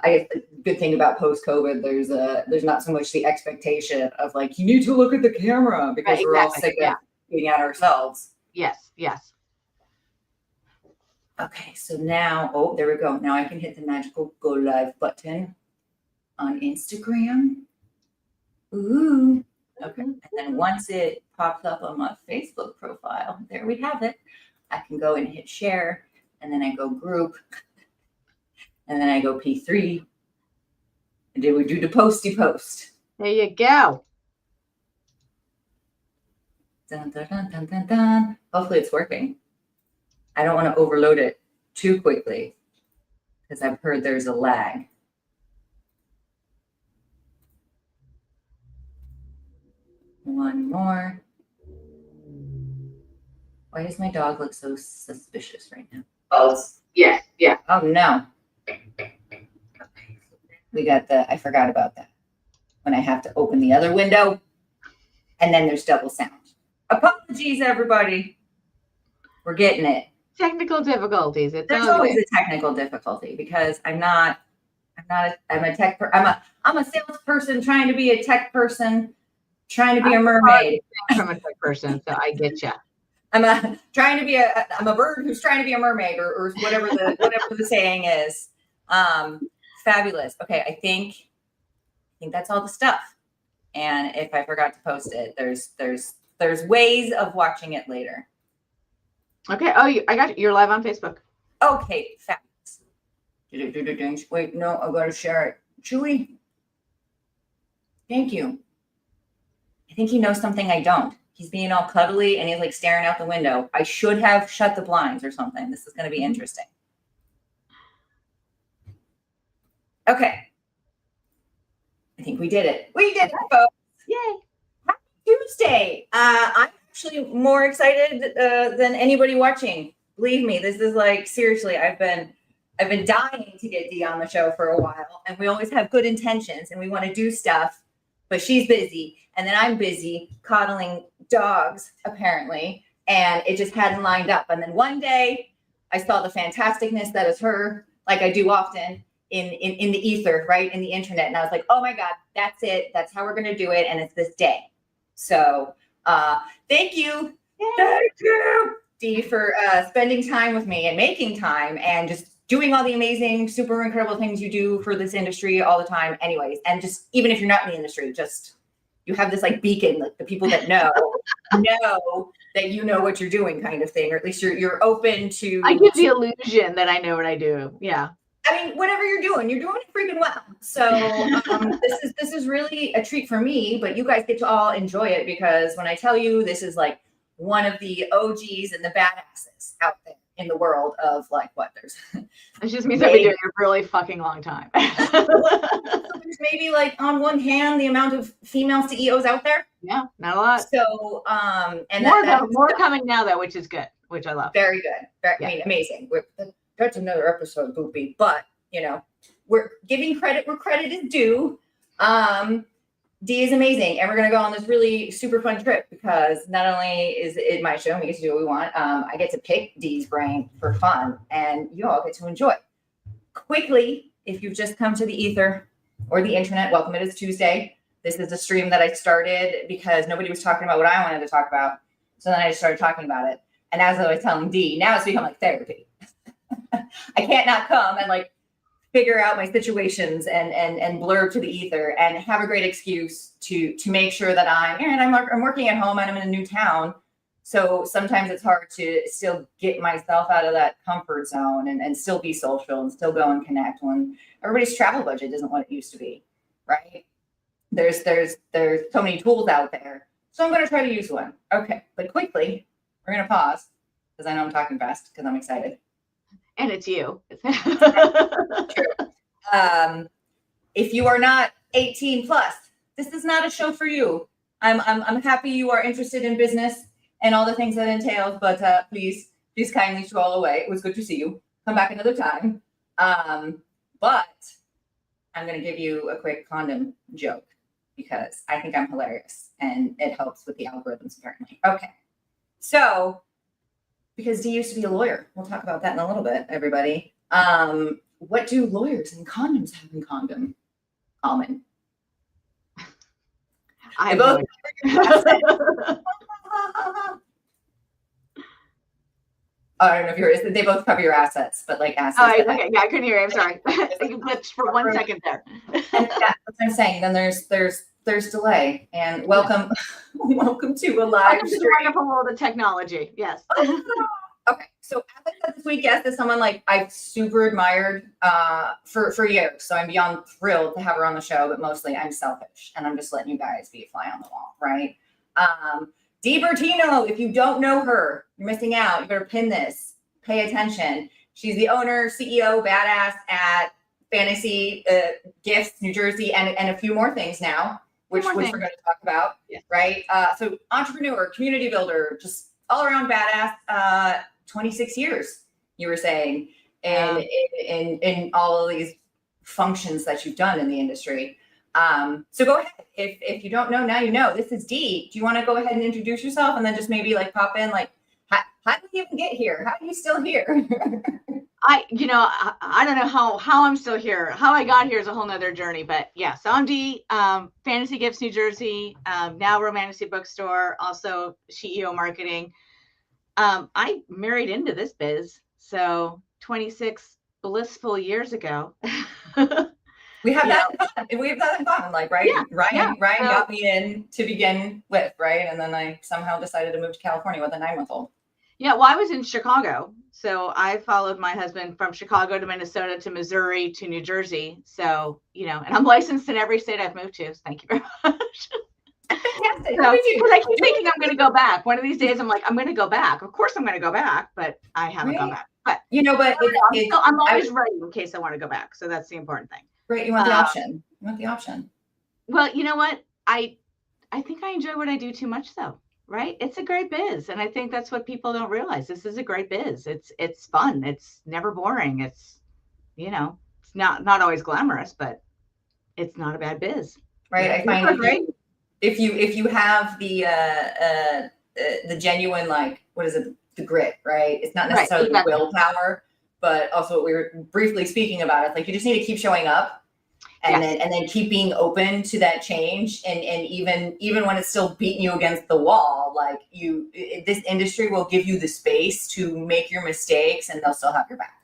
I guess the good thing about post-COVID, there's not so much the expectation of like, you need to look at the camera because we're all sick of being at ourselves. Yes. Okay, so now, there we go. Now I can hit the magical go live button on Instagram. Ooh. Okay, and then once it pops up on my Facebook profile, there we have it. I can go and hit share, and then I go group, and then I go P3, and then we do the posty post. There you go. Dun, dun, dun, dun, dun, dun. Hopefully it's working. I don't want to overload it too quickly because I've heard there's a lag. One more. Why does my dog look so suspicious right now? Oh, yeah. Oh, no. Okay. We got I forgot about that. When I have to open the other window, and then there's double sound. Apologies, everybody. We're getting it. Technical difficulties. There's always a technical difficulty because I'm a salesperson trying to be a tech person, trying to be a mermaid. I'm a tech person, so I get you. I'm a bird who's trying to be a mermaid, or whatever the saying is. Fabulous. Okay, I think that's all the stuff. And if I forgot to post it, there's ways of watching it later. Okay. Oh, I got you. You're live on Facebook. Okay, fabulous. Wait, no, I've got to share it. Julie, thank you. I think he knows something I don't. He's being all cuddly and he's like staring out the window. I should have shut the blinds or something. This is going to be interesting. Okay. I think we did it. We did it, folks. Yay. Happy Tuesday. I'm actually more excited than anybody watching. Believe me, this is like, seriously, I've been dying to get Dee on the show for a while, and we always have good intentions and we want to do stuff, but she's busy, and then I'm busy coddling dogs, apparently, and it just hadn't lined up. And then one day I saw the fantasticness that is her, like I do often in the ether, right, in the internet, and I was like, oh my God, that's it. That's how we're going to do it, and it's this day. So thank you. Yay. Thank you, Dee, for spending time with me and making time and just doing all the amazing, super incredible things you do for this industry all the time anyways. And just, even if you're not in the industry, just, you have this like beacon, like the people that know that you know what you're doing kind of thing, or at least you're open to. I give the illusion that I know what I do. Yeah. I mean, whatever you're doing it freaking well. So this is really a treat for me, but you guys get to all enjoy it because when I tell you, this is like one of the OGs and the badasses out there in the world of like what there's. It just means I've been doing it a really fucking long time. There's maybe like on one hand the amount of female CEOs out there. Yeah, not a lot. So and more coming now though, which is good, which I love. Very good. I mean, amazing. That's another episode, Boopy. But you know, we're giving credit where credit is due. Dee is amazing, and we're gonna go on this really super fun trip because not only is it my show, we get to do what we want. I get to pick Dee's brain for fun, and you all get to enjoy. Quickly, if you've just come to the ether or the internet, welcome. It is Tuesday. This is a stream that I started because nobody was talking about what I wanted to talk about, so then I just started talking about it. And as I was telling Dee, now it's become like therapy. I can't not come and like figure out my situations and blurb to the ether and have a great excuse to make sure that I'm working at home and I'm in a new town. So sometimes it's hard to still get myself out of that comfort zone and still be social and still go and connect when everybody's travel budget isn't what it used to be, right? There's so many tools out there. So I'm going to try to use one. Okay, but quickly, we're going to pause because I know I'm talking fast because I'm excited. And it's you. True. If you are not 18 plus, this is not a show for you. I'm happy you are interested in business and all the things that entails, but please kindly stroll away. It was good to see you. Come back another time. But I'm going to give you a quick condom joke because I think I'm hilarious and it helps with the algorithms apparently. Okay. So, because Dee used to be a lawyer. We'll talk about that in a little bit, everybody. what do lawyers and condoms have in common? I both I don't know if you're. They both cover your assets, but like assets. Oh, okay. Yeah, I couldn't hear you. I'm sorry. You glitched for 1 second there. And that's what I'm saying. Then there's delay. And welcome, welcome to a live Welcome to the stream. wonderful world of technology. Yes. Okay, so as I said, this week, guest is someone like I've super admired for years. So I'm beyond thrilled to have her on the show, but mostly I'm selfish and I'm just letting you guys be a fly on the wall, right? Dee Bertino, if you don't know her, you're missing out. You better pin this. Pay attention. She's the owner, CEO, badass at Fantasy Gifts, New Jersey, and a few more things now, which we're going to talk about, right? So entrepreneur, community builder, just all around badass. 26 years, you were saying, and in all of these functions that you've done in the industry. So go ahead. If you don't know, now you know. This is Dee. Do you want to go ahead and introduce yourself and then just maybe like pop in like, how did you even get here? How are you still here? I don't know how I'm still here. How I got here is a whole nother journey, but yeah. So I'm Dee, Fantasy Gifts, New Jersey, now Romantasy Bookstore, also CEO marketing. I married into this biz, so 26 blissful years ago. We have that in common, like, right? Yeah, Ryan got me in to begin with, right? And then I somehow decided to move to California with a 9-month-old. Yeah, well, I was in Chicago. So I followed my husband from Chicago to Minnesota to Missouri to New Jersey. So, and I'm licensed in every state I've moved to. So thank you very much. Fantastic. Because I keep thinking I'm going to go back. One of these days, I'm like, I'm going to go back. Of course, I'm going to go back, but I haven't gone back. But I'm always ready in case I want to go back. So that's the important thing. Right. You want the option. You want the option. Well, you know what? I think I enjoy what I do too much, though. Right? It's a great biz, and I think that's what people don't realize. This is a great biz. It's fun. It's never boring. It's it's not always glamorous, but it's not a bad biz. Right. I find if you have the genuine, like, what is it, the grit, right? It's not necessarily the willpower, but also what we were briefly speaking about. It's like you just need to keep showing up. And then keep being open to that change, and even when it's still beating you against the wall, like this industry will give you the space to make your mistakes, and they'll still have your back.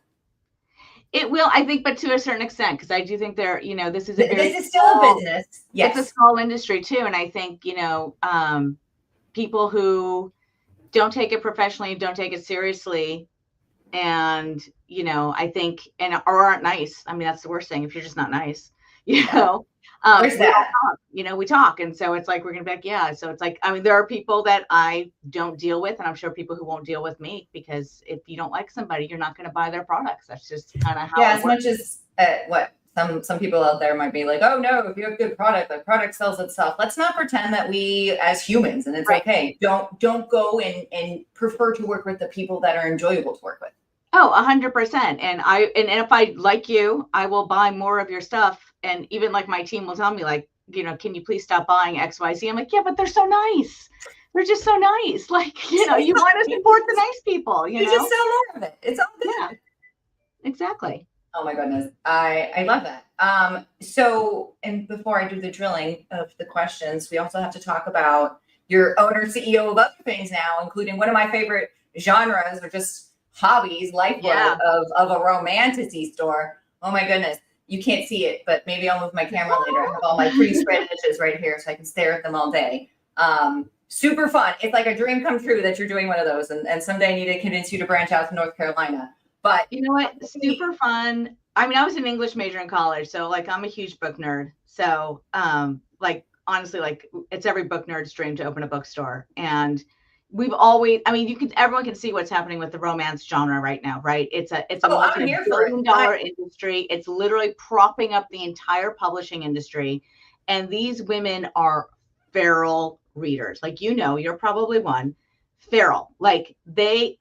It will, I think, but to a certain extent, because I do think this is still a business. Yes, it's a small industry too, and I think people who don't take it professionally, don't take it seriously, and I think or aren't nice. I mean, that's the worst thing if you're just not nice. We talk, we talk. And so it's like, we're going to be like, So it's like, I mean, there are people that I don't deal with, and I'm sure people who won't deal with me, because if you don't like somebody, you're not going to buy their products. That's just kind of how it works. Much as what some people out there might be like, oh no, if you have good product, the product sells itself. Let's not pretend that we as humans, and it's okay. Don't go and prefer to work with the people that are enjoyable to work with. Oh, 100%. And if I like you, I will buy more of your stuff. And even like my team will tell me, like, can you please stop buying XYZ? I'm like, yeah, but they're so nice. They're just so nice. Like, you want to support the nice people, you know? Just sell more of it. It's all good. Yeah, exactly. Oh my goodness. I love that. So, and before I do the drilling of the questions, we also have to talk about your owner, CEO of other things now, including one of my favorite genres, or just hobbies, lifeblood of a romantasy store. Oh my goodness. You can't see it, but maybe I'll move my camera later. I have all my pretty spread images right here so I can stare at them all day. Super fun. It's like a dream come true that you're doing one of those. And someday I need to convince you to branch out to North Carolina. But you know what? Super fun. I mean, I was an English major in college, so like I'm a huge book nerd. So like honestly, like it's every book nerd's dream to open a bookstore. And we've always, I mean, everyone can see what's happening with the romance genre right now, right? It's a multi-billion-dollar industry. It's literally propping up the entire publishing industry. And these women are feral readers. Like, you're probably one. Feral. Like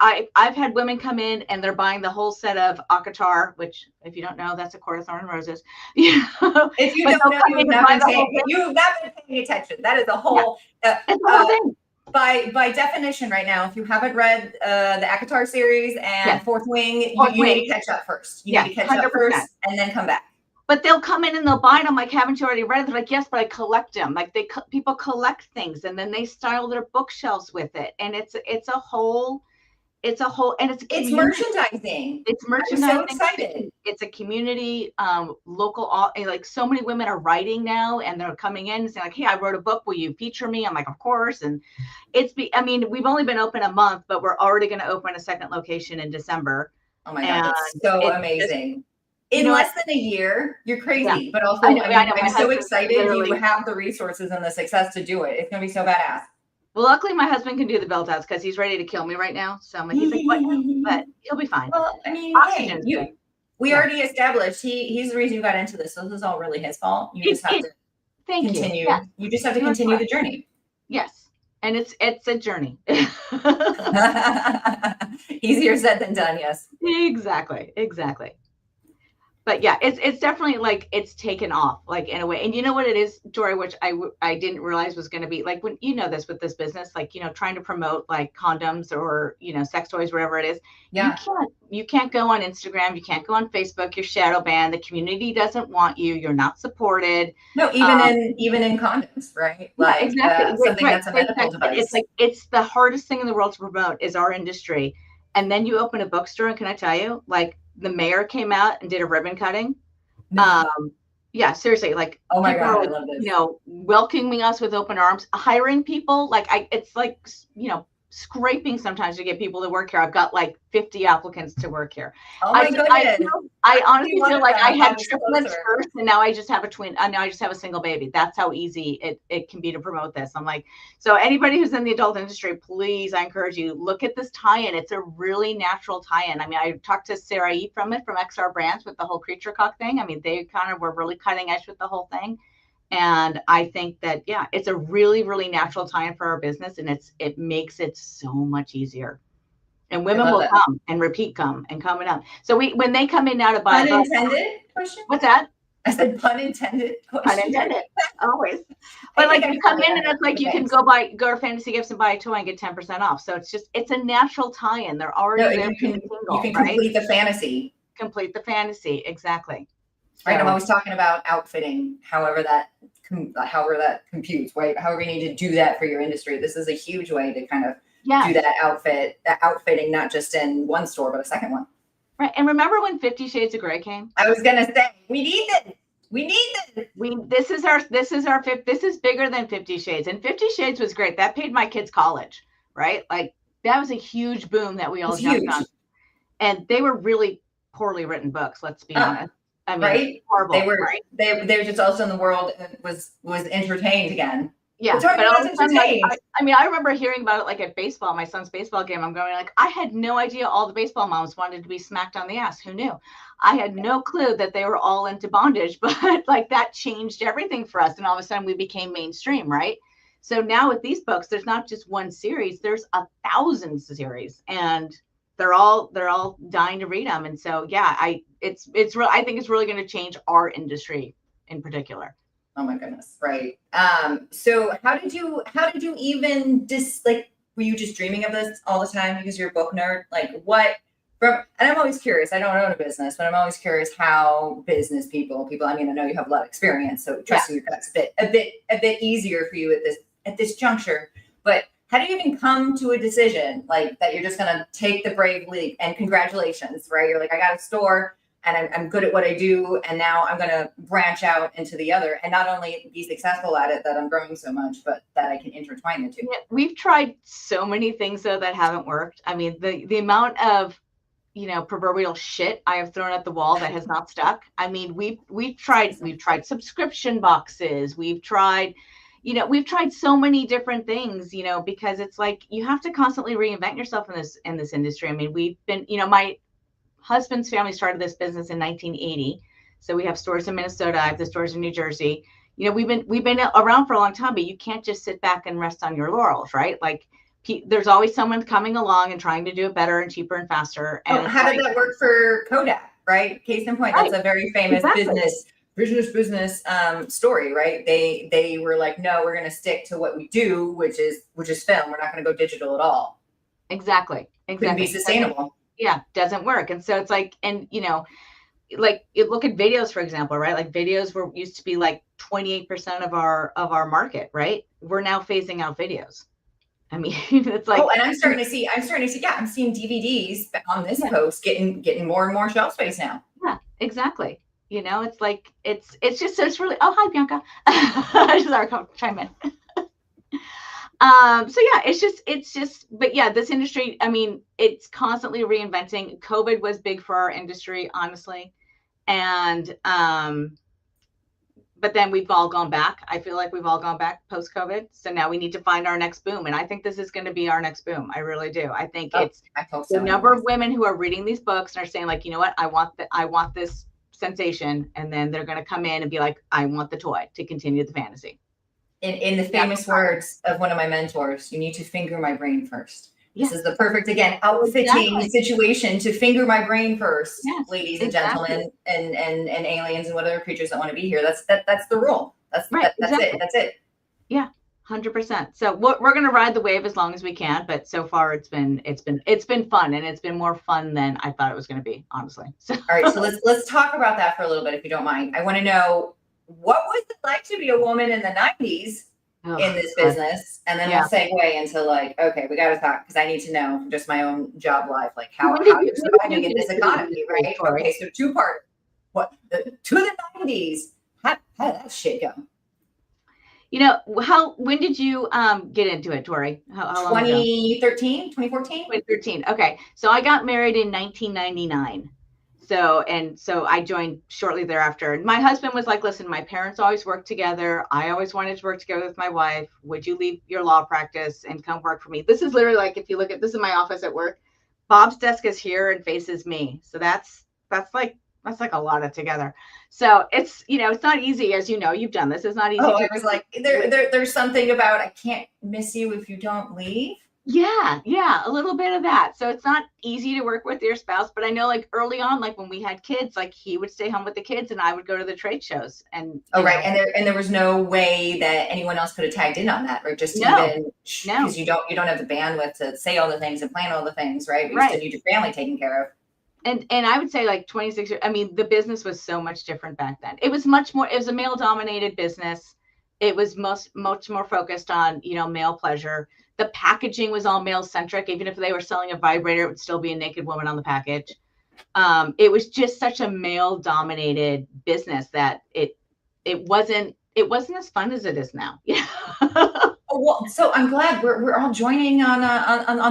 I've had women come in and they're buying the whole set of Akatar, which if you don't know, that's A Court of Thorn and Roses. If you don't know, you've not been paying attention. That is a whole, it's the whole thing. by definition right now, if you haven't read the ACOTAR series and Fourth Wing, you need to catch up first. You need to catch 100%. Up first and then come back. But they'll come in and they'll buy it. I'm like, haven't you already read it? They're like, yes, but I collect them. Like people collect things and then they style their bookshelves with it. And it's a whole, and it's merchandising. It's merchandising. I'm so excited. It's a community, local, like so many women are writing now and they're coming in and saying like, hey, I wrote a book. Will you feature me? I'm like, of course. And we've only been open a month, but we're already going to open a second location in December. Oh my God, that's so amazing. In less than a year, you're crazy, yeah. But also I'm so excited you have the resources and the success to do it. It's going to be so badass. Well, luckily my husband can do the build outs because he's ready to kill me right now. So he's like, what? But he'll be fine. Well, I mean, we already established he's the reason you got into this. So this is all really his fault. You just have to continue. Yeah. You just have to continue the journey. Yes. And it's a journey. Easier said than done. Yes. Exactly. But yeah, it's definitely like it's taken off like in a way. And you know what it is, Tori, which I didn't realize was going to be like when this with this business, like, trying to promote like condoms or, sex toys, whatever it is. Yeah. You can't go on Instagram. You can't go on Facebook. You're shadow banned. The community doesn't want you. You're not supported. No, even in condoms, right? Like, exactly. Something that's a medical device. It's like, it's the hardest thing in the world to promote is our industry. And then you open a bookstore and can I tell you, like, the mayor came out and did a ribbon cutting. Yeah, seriously, like, oh my God, I love this. Welcoming us with open arms, hiring people. Like it's like, scraping sometimes to get people to work here. I've got like 50 applicants to work here. Oh my goodness. I honestly feel like I had triplets first and now I just have a twin. Now I just have a single baby. That's how easy it can be to promote this. I'm like, so anybody who's in the adult industry, please, I encourage you, look at this tie-in. It's a really natural tie-in. I mean, I talked to Sarah E from XR Brands with the whole creature cock thing. I mean, they kind of were really cutting edge with the whole thing. And I think that, yeah, it's a really, really natural time for our business and it makes it so much easier. And women will come and repeat come. So when they come in now to buy. Pun intended question? What's that? I said pun intended question. Pun intended, always. But like you come in and it's like you can go to Fantasy Gifts and buy a toy and get 10% off. So it's a natural tie-in. They're already there. You can complete the fantasy. Complete the fantasy, exactly. Right, I'm always talking about outfitting, however that computes, right? However you need to do that for your industry. This is a huge way to kind of do that outfitting, not just in one store, but a second one. Right, and remember when 50 Shades of Grey came? I was gonna say, we need this. This is bigger than 50 Shades, and 50 Shades was great. That paid my kids college, right? Like that was a huge boom that we all jumped on, and they were really poorly written books. Let's be honest. I mean, right? Horrible, they were right? they were just also in the world and was entertained again. Yeah, but all of a sudden, I remember hearing about it like at baseball, my son's baseball game. I'm going like, I had no idea all the baseball moms wanted to be smacked on the ass. Who knew? I had no clue that they were all into bondage, but like that changed everything for us. And all of a sudden we became mainstream, right? So now with these books, there's not just one series, there's 1,000 series and they're all dying to read them. And so, yeah, I think it's really going to change our industry in particular. Oh my goodness. Right. So how did you even were you just dreaming of this all the time because you're a book nerd? Like and I'm always curious, I don't own a business, but I'm always curious how business people, I mean, I know you have a lot of experience, so trust me, that's a bit easier for you at this juncture, but how do you even come to a decision like that you're just going to take the brave leap? And congratulations, right? You're like, I got a store and I'm good at what I do. And now I'm going to branch out into the other and not only be successful at it that I'm growing so much, but that I can intertwine the two. Yeah, we've tried so many things though that haven't worked. I mean, the amount of, proverbial shit I have thrown at the wall that has not stuck. I mean, we've tried subscription boxes. We've tried so many different things, because it's like you have to constantly reinvent yourself in this industry. I mean, we've been, my husband's family started this business in 1980. So we have stores in Minnesota. I have the stores in New Jersey. We've been around for a long time, but you can't just sit back and rest on your laurels, right? Like there's always someone coming along and trying to do it better and cheaper and faster. And how did that work for Kodak, right? Case in point, that's a very famous business business story, right? They were like, no, we're going to stick to what we do, which is film. We're not going to go digital at all. Exactly. Couldn't be sustainable. Doesn't work. And so it's like, and like you look at videos, for example, right? Like videos used to be like 28% of our market, right? We're now phasing out videos. I mean, it's like, and I'm starting to see, I'm seeing DVDs on this post getting more and more shelf space now. Yeah, exactly. It's like, it's just, so it's really, oh, hi, Bianca. Sorry, come chime in. So yeah, it's just, but yeah, this industry, I mean, it's constantly reinventing. COVID was big for our industry, honestly. And, but then we've all gone back. I feel like we've all gone back post-COVID. So now we need to find our next boom. And I think this is going to be our next boom. I really do. I think it's the number of women who are reading these books and are saying like, you know what, I want this sensation. And then they're going to come in and be like, I want the toy to continue the fantasy. In the famous words of one of my mentors, you need to finger my brain first. This is the perfect, again, outfitting situation to finger my brain first, ladies and gentlemen, and aliens and whatever creatures that want to be here. That's the rule. That's it. Yeah, 100%. So we're gonna ride the wave as long as we can. But so far, it's been fun, and it's been more fun than I thought it was gonna be, honestly. So. All right, so let's talk about that for a little bit, if you don't mind. I want to know, what was it like to be a woman in the 90s? In this business, and then we'll segue into like, okay, we got to talk, because I need to know from just my own job life, like how you're surviving in this economy, right? Okay, so two-part. To the 90s, how did that shit go? When did you get into it, Tori? How long 2013, 2014? 2013. Okay, so I got married in 1999. So I joined shortly thereafter. And my husband was like, listen, my parents always worked together. I always wanted to work together with my wife. Would you leave your law practice and come work for me? This is literally like, if you look at, this is my office at work. Bob's desk is here and faces me. So that's like a lot of together. So it's, it's not easy, as you've done this. It's not easy. I was like, there's something about, I can't miss you if you don't leave. Yeah, a little bit of that. So it's not easy to work with your spouse, but I know like early on, like when we had kids, like he would stay home with the kids and I would go to the trade shows. And right. And there was no way that anyone else could have tagged in on that, right? Just because you don't have the bandwidth to say all the things and plan all the things, right? You still need your family taken care of. And I would say like 26 years, I mean, the business was so much different back then. It was a male dominated business. It was much more focused on, male pleasure. The packaging was all male centric. Even if they were selling a vibrator, it would still be a naked woman on the package. It was just such a male dominated business that it wasn't as fun as it is now. Yeah. Well, so I'm glad we're all joining on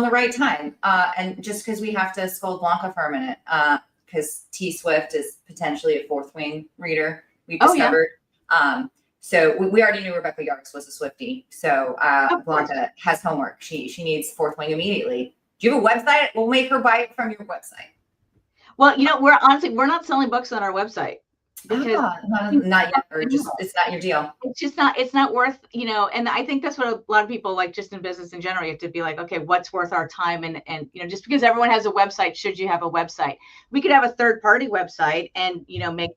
the right time. And just because we have to scold Blanca for a minute, because T Swift is potentially a fourth wing reader, we've discovered. So we already knew Rebecca Yarks was a Swiftie. So Blanca has homework. She needs fourth wing immediately. Do you have a website? We'll make her buy it from your website. Well, we're not selling books on our website. Because not yet, or just it's not your deal. It's not worth, and I think that's what a lot of people like, just in business in general, you have to be like, okay, what's worth our time? And just because everyone has a website, should you have a website? We could have a third party website and, make,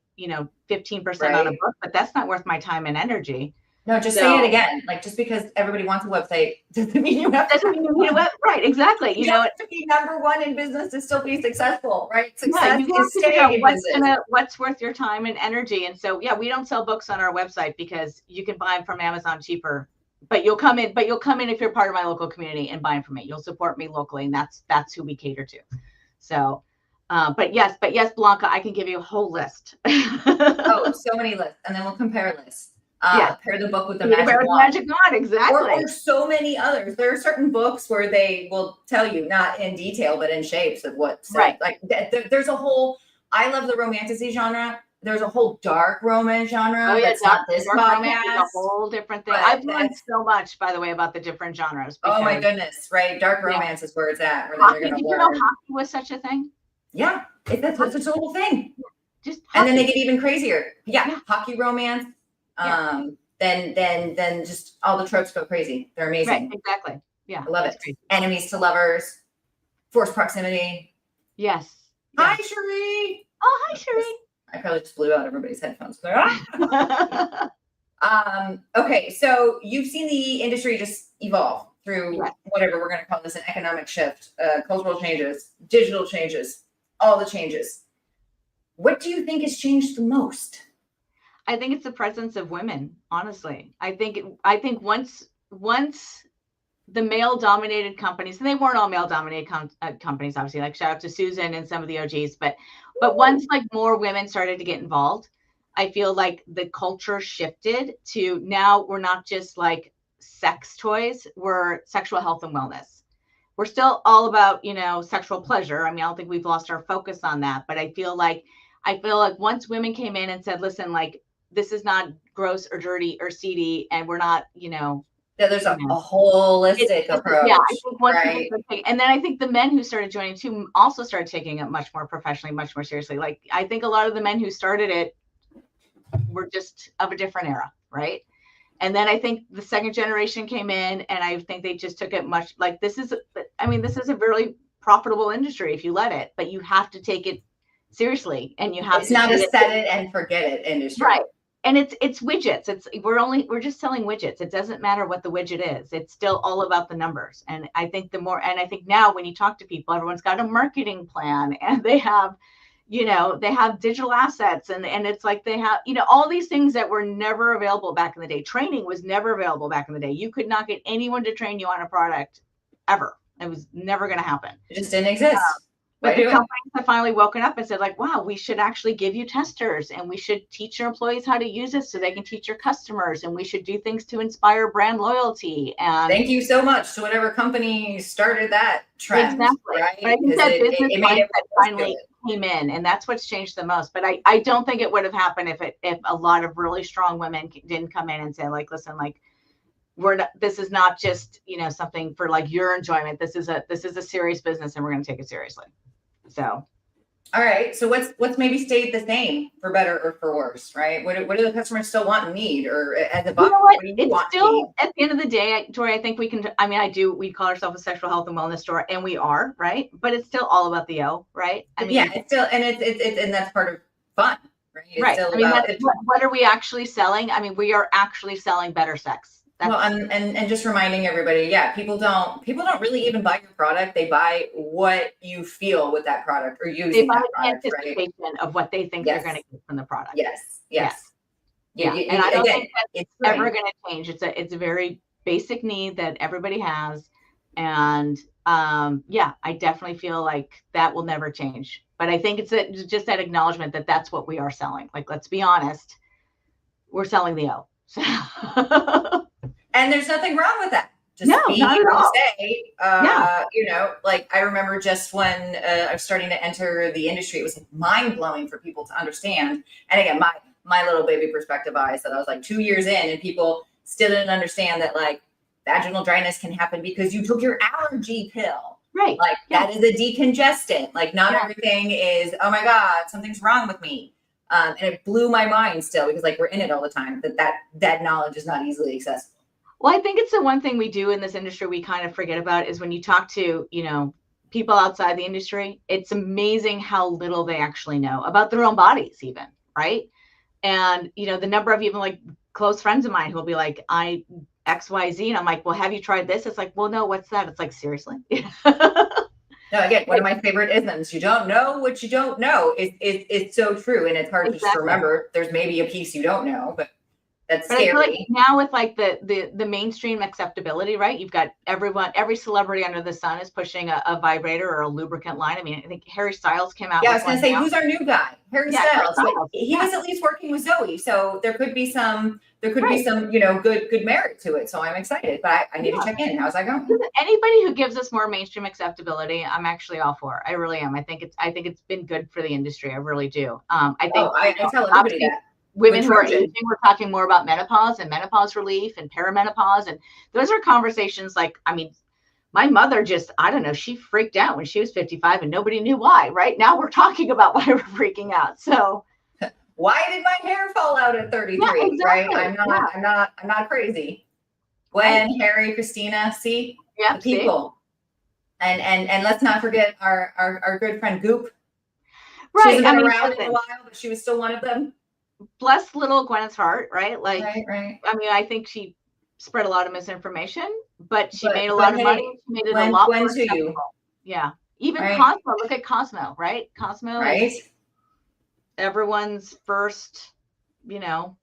15% on a book, but that's not worth my time and energy. No, just say it again. Like, just because everybody wants a website doesn't mean you have to. Right, exactly. You have to be number one in business to still be successful, right? Success is staying in business. What's worth your time and energy. And so, we don't sell books on our website because you can buy them from Amazon cheaper. But you'll come in if you're part of my local community and buy them from me. You'll support me locally, and that's who we cater to. So. But yes, Blanca, I can give you a whole list. So many lists, and then we'll compare lists. Pair the book with the magic wand. Exactly. Or so many others. There are certain books where they will tell you, not in detail, but in shapes of what. Right. Like there's a whole. I love the romantasy genre. There's a whole dark romance genre. That's not this podcast. A whole different thing. I've learned so much, by the way, about the different genres. Oh my goodness! Right, dark romance is where it's at. Did you know hockey was such a thing? Yeah, that's a total thing. And then they get even crazier. Yeah. Hockey romance. Then just all the tropes go crazy. They're amazing. Right, exactly. Yeah. I love it. Crazy. Enemies to lovers, forced proximity. Yes. Hi, Cherie. Oh, hi, Cherie. I probably just blew out everybody's headphones. Okay, so you've seen the industry just evolve through whatever we're going to call this, an economic shift, cultural changes, digital changes, all the changes. What do you think has changed the most? I think it's the presence of women, honestly. I think once the male dominated companies, and they weren't all male dominated companies, obviously, like shout out to Susan and some of the OGs, but once like more women started to get involved, I feel like the culture shifted to now we're not just like sex toys, we're sexual health and wellness. We're still all about, sexual pleasure. I mean, I don't think we've lost our focus on that, but I feel like once women came in and said, listen, like, this is not gross or dirty or seedy, and we're not, there's a holistic approach. Yeah, I think right? And then I think the men who started joining too also started taking it much more professionally, much more seriously. Like, I think a lot of the men who started it were just of a different era, right? And then I think the second generation came in, and I think they just took it much like this is a really profitable industry if you let it, but you have to take it seriously, and you have it's not a set it and forget it industry, right? And it's widgets. We're just selling widgets. It doesn't matter what the widget is. It's still all about the numbers. And I think now when you talk to people, everyone's got a marketing plan, and they have, they have digital assets, and it's like they have, all these things that were never available back in the day. Training was never available back in the day. You could not get anyone to train you on a product ever. It was never going to happen. It just didn't exist. But the companies have finally woken up and said, like, wow, we should actually give you testers, and we should teach your employees how to use it so they can teach your customers, and we should do things to inspire brand loyalty. And thank you so much to whatever company started that trend. Exactly. Right? But I think that business mindset finally came in, and that's what's changed the most. But I don't think it would have happened if a lot of really strong women didn't come in and say, like, listen, like, this is not just, something for like your enjoyment. This is a serious business, and we're going to take it seriously. So, all right. So what's maybe stayed the same for better or for worse, right? What do the customers still want and need, or as a box, what do you want? Still, at the end of the day, Tori, I think we can. I mean, we call ourselves a sexual health and wellness store, and we are, right? But it's still all about the O, right? I mean, yeah, it's still, and it's and that's part of fun, right? It's right. Still I mean, about, what are we actually selling? I mean, we are actually selling better sex. Well, and just reminding everybody, yeah, people don't really even buy your product. They buy what you feel with that product or using that product, anticipation of what they think they're going to get from the product. Yes. Yeah. And I don't think that's ever going to change. It's a very basic need that everybody has. And I definitely feel like that will never change. But I think it's just that acknowledgement that that's what we are selling. Like, let's be honest, we're selling the O. And there's nothing wrong with that. Just not at all. Say, like I remember just when I was starting to enter the industry, it was mind blowing for people to understand. And again, my little baby perspective eyes that I was like 2 years in, and people still didn't understand that like vaginal dryness can happen because you took your allergy pill. Right. Like that is a decongestant. Like not everything is, oh my God, something's wrong with me. And it blew my mind still because like we're in it all the time, that knowledge is not easily accessible. Well, I think it's the one thing we do in this industry we kind of forget about is when you talk to, people outside the industry, it's amazing how little they actually know about their own bodies even, right? And, the number of even like close friends of mine who'll be like, I XYZ, and I'm like, well, have you tried this? It's like, well, no, what's that? It's like, seriously? No, again, one of my favorite isms, you don't know what you don't know. It's so true. And it's hard to just remember. There's maybe a piece you don't know, but that's scary. I feel like now with like the mainstream acceptability, right? You've got every celebrity under the sun is pushing a vibrator or a lubricant line. I mean, I think Harry Styles came out. Yeah, I was going to say, who's our new guy? Harry Styles. He was at least working with Zoe, so there could be some, good merit to it. So I'm excited, but I need to check in. How's that going? Anybody who gives us more mainstream acceptability, I'm actually all for. I really am. I think it's been good for the industry. I really do. I tell everybody that. Women who are aging, we're talking more about menopause and menopause relief and perimenopause. And those are conversations like, I mean, my mother she freaked out when she was 55 and nobody knew why. Right now we're talking about why we're freaking out. So why did my hair fall out at 33? Yeah, exactly. Right? I'm not crazy. Gwen, Harry, Christina, the people. And let's not forget our good friend Goop. She Right. hasn't I been mean, around in a listen, while, but she was still one of them. bless little Gwyneth's heart, right? Like, Right. I mean, I think she spread a lot of misinformation, but she made a But lot of money. hey, She made it a lot Gwen more to you, accessible. Yeah. Even right? Cosmo, look at Cosmo, right? Cosmo Right. is everyone's first, you know.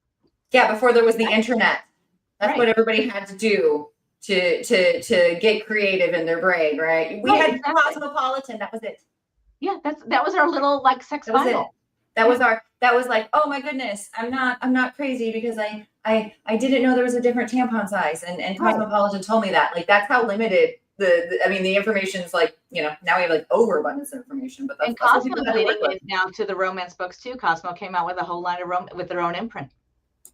Yeah, before there was the internet. That's Right. what everybody had to do to get creative in their brain, right? We Right, had exactly. Cosmopolitan, that was it. Yeah, that was our little like sex That was it. Bible. That was like, oh my goodness, I'm not crazy because I didn't know there was a different tampon size, and Right. Cosmopolitan told me that. Like, that's how limited I mean, the information is, like, you know, now we have like overabundance of information, but that's And what people Cosmo's had to work leading with. it now to the romance books too. Cosmo came out with a whole line of with their own imprint.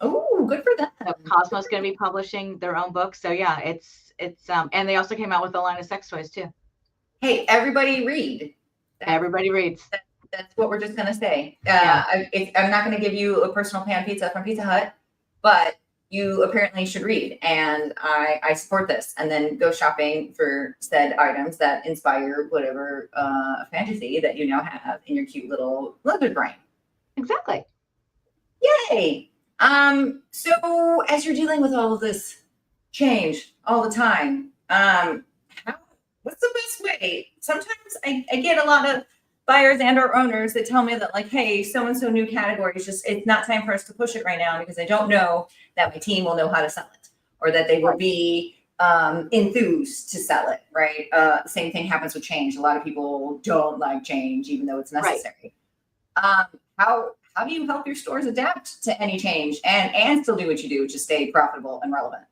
Oh, good for them. So Cosmo's going to be publishing their own books. So yeah, it's and they also came out with a line of sex toys too. Hey, everybody read. Everybody reads. That's what we're just gonna say. Yeah. I'm not gonna give you a personal pan pizza from Pizza Hut, but you apparently should read, and I support this. And then go shopping for said items that inspire whatever fantasy that you now have in your cute little lizard brain. Exactly. Yay! So as you're dealing with all of this change all the time, what's the best way? Sometimes I get a lot of buyers and or owners that tell me that, like, hey, so-and-so new category is just, it's not time for us to push it right now because I don't know that my team will know how to sell it, or that they will be enthused to sell it, right? Same thing happens with change. A lot of people don't like change, even though it's necessary. Right. How do you help your stores adapt to any change and still do what you do, which is stay profitable and relevant?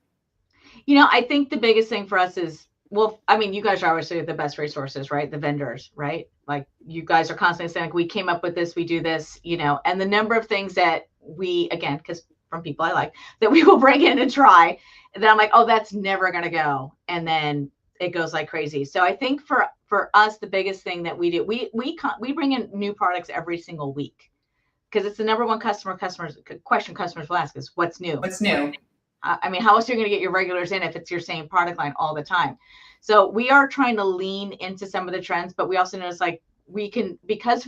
You know, I think the biggest thing for us is, well, I mean, you guys are obviously the best resources, right? The vendors, right? Like, you guys are constantly saying, like, we came up with this, we do this, you know, and the number of things that we, again, because from people I like, that we will bring in and try, and then I'm like, oh, that's never going to go. And then it goes like crazy. So I think for us, the biggest thing that we do, we bring in new products every single week, because it's the number one question customers will ask is, what's new? What's new? I mean, how else are you going to get your regulars in if it's your same product line all the time? So we are trying to lean into some of the trends, but we also notice, like, we can, because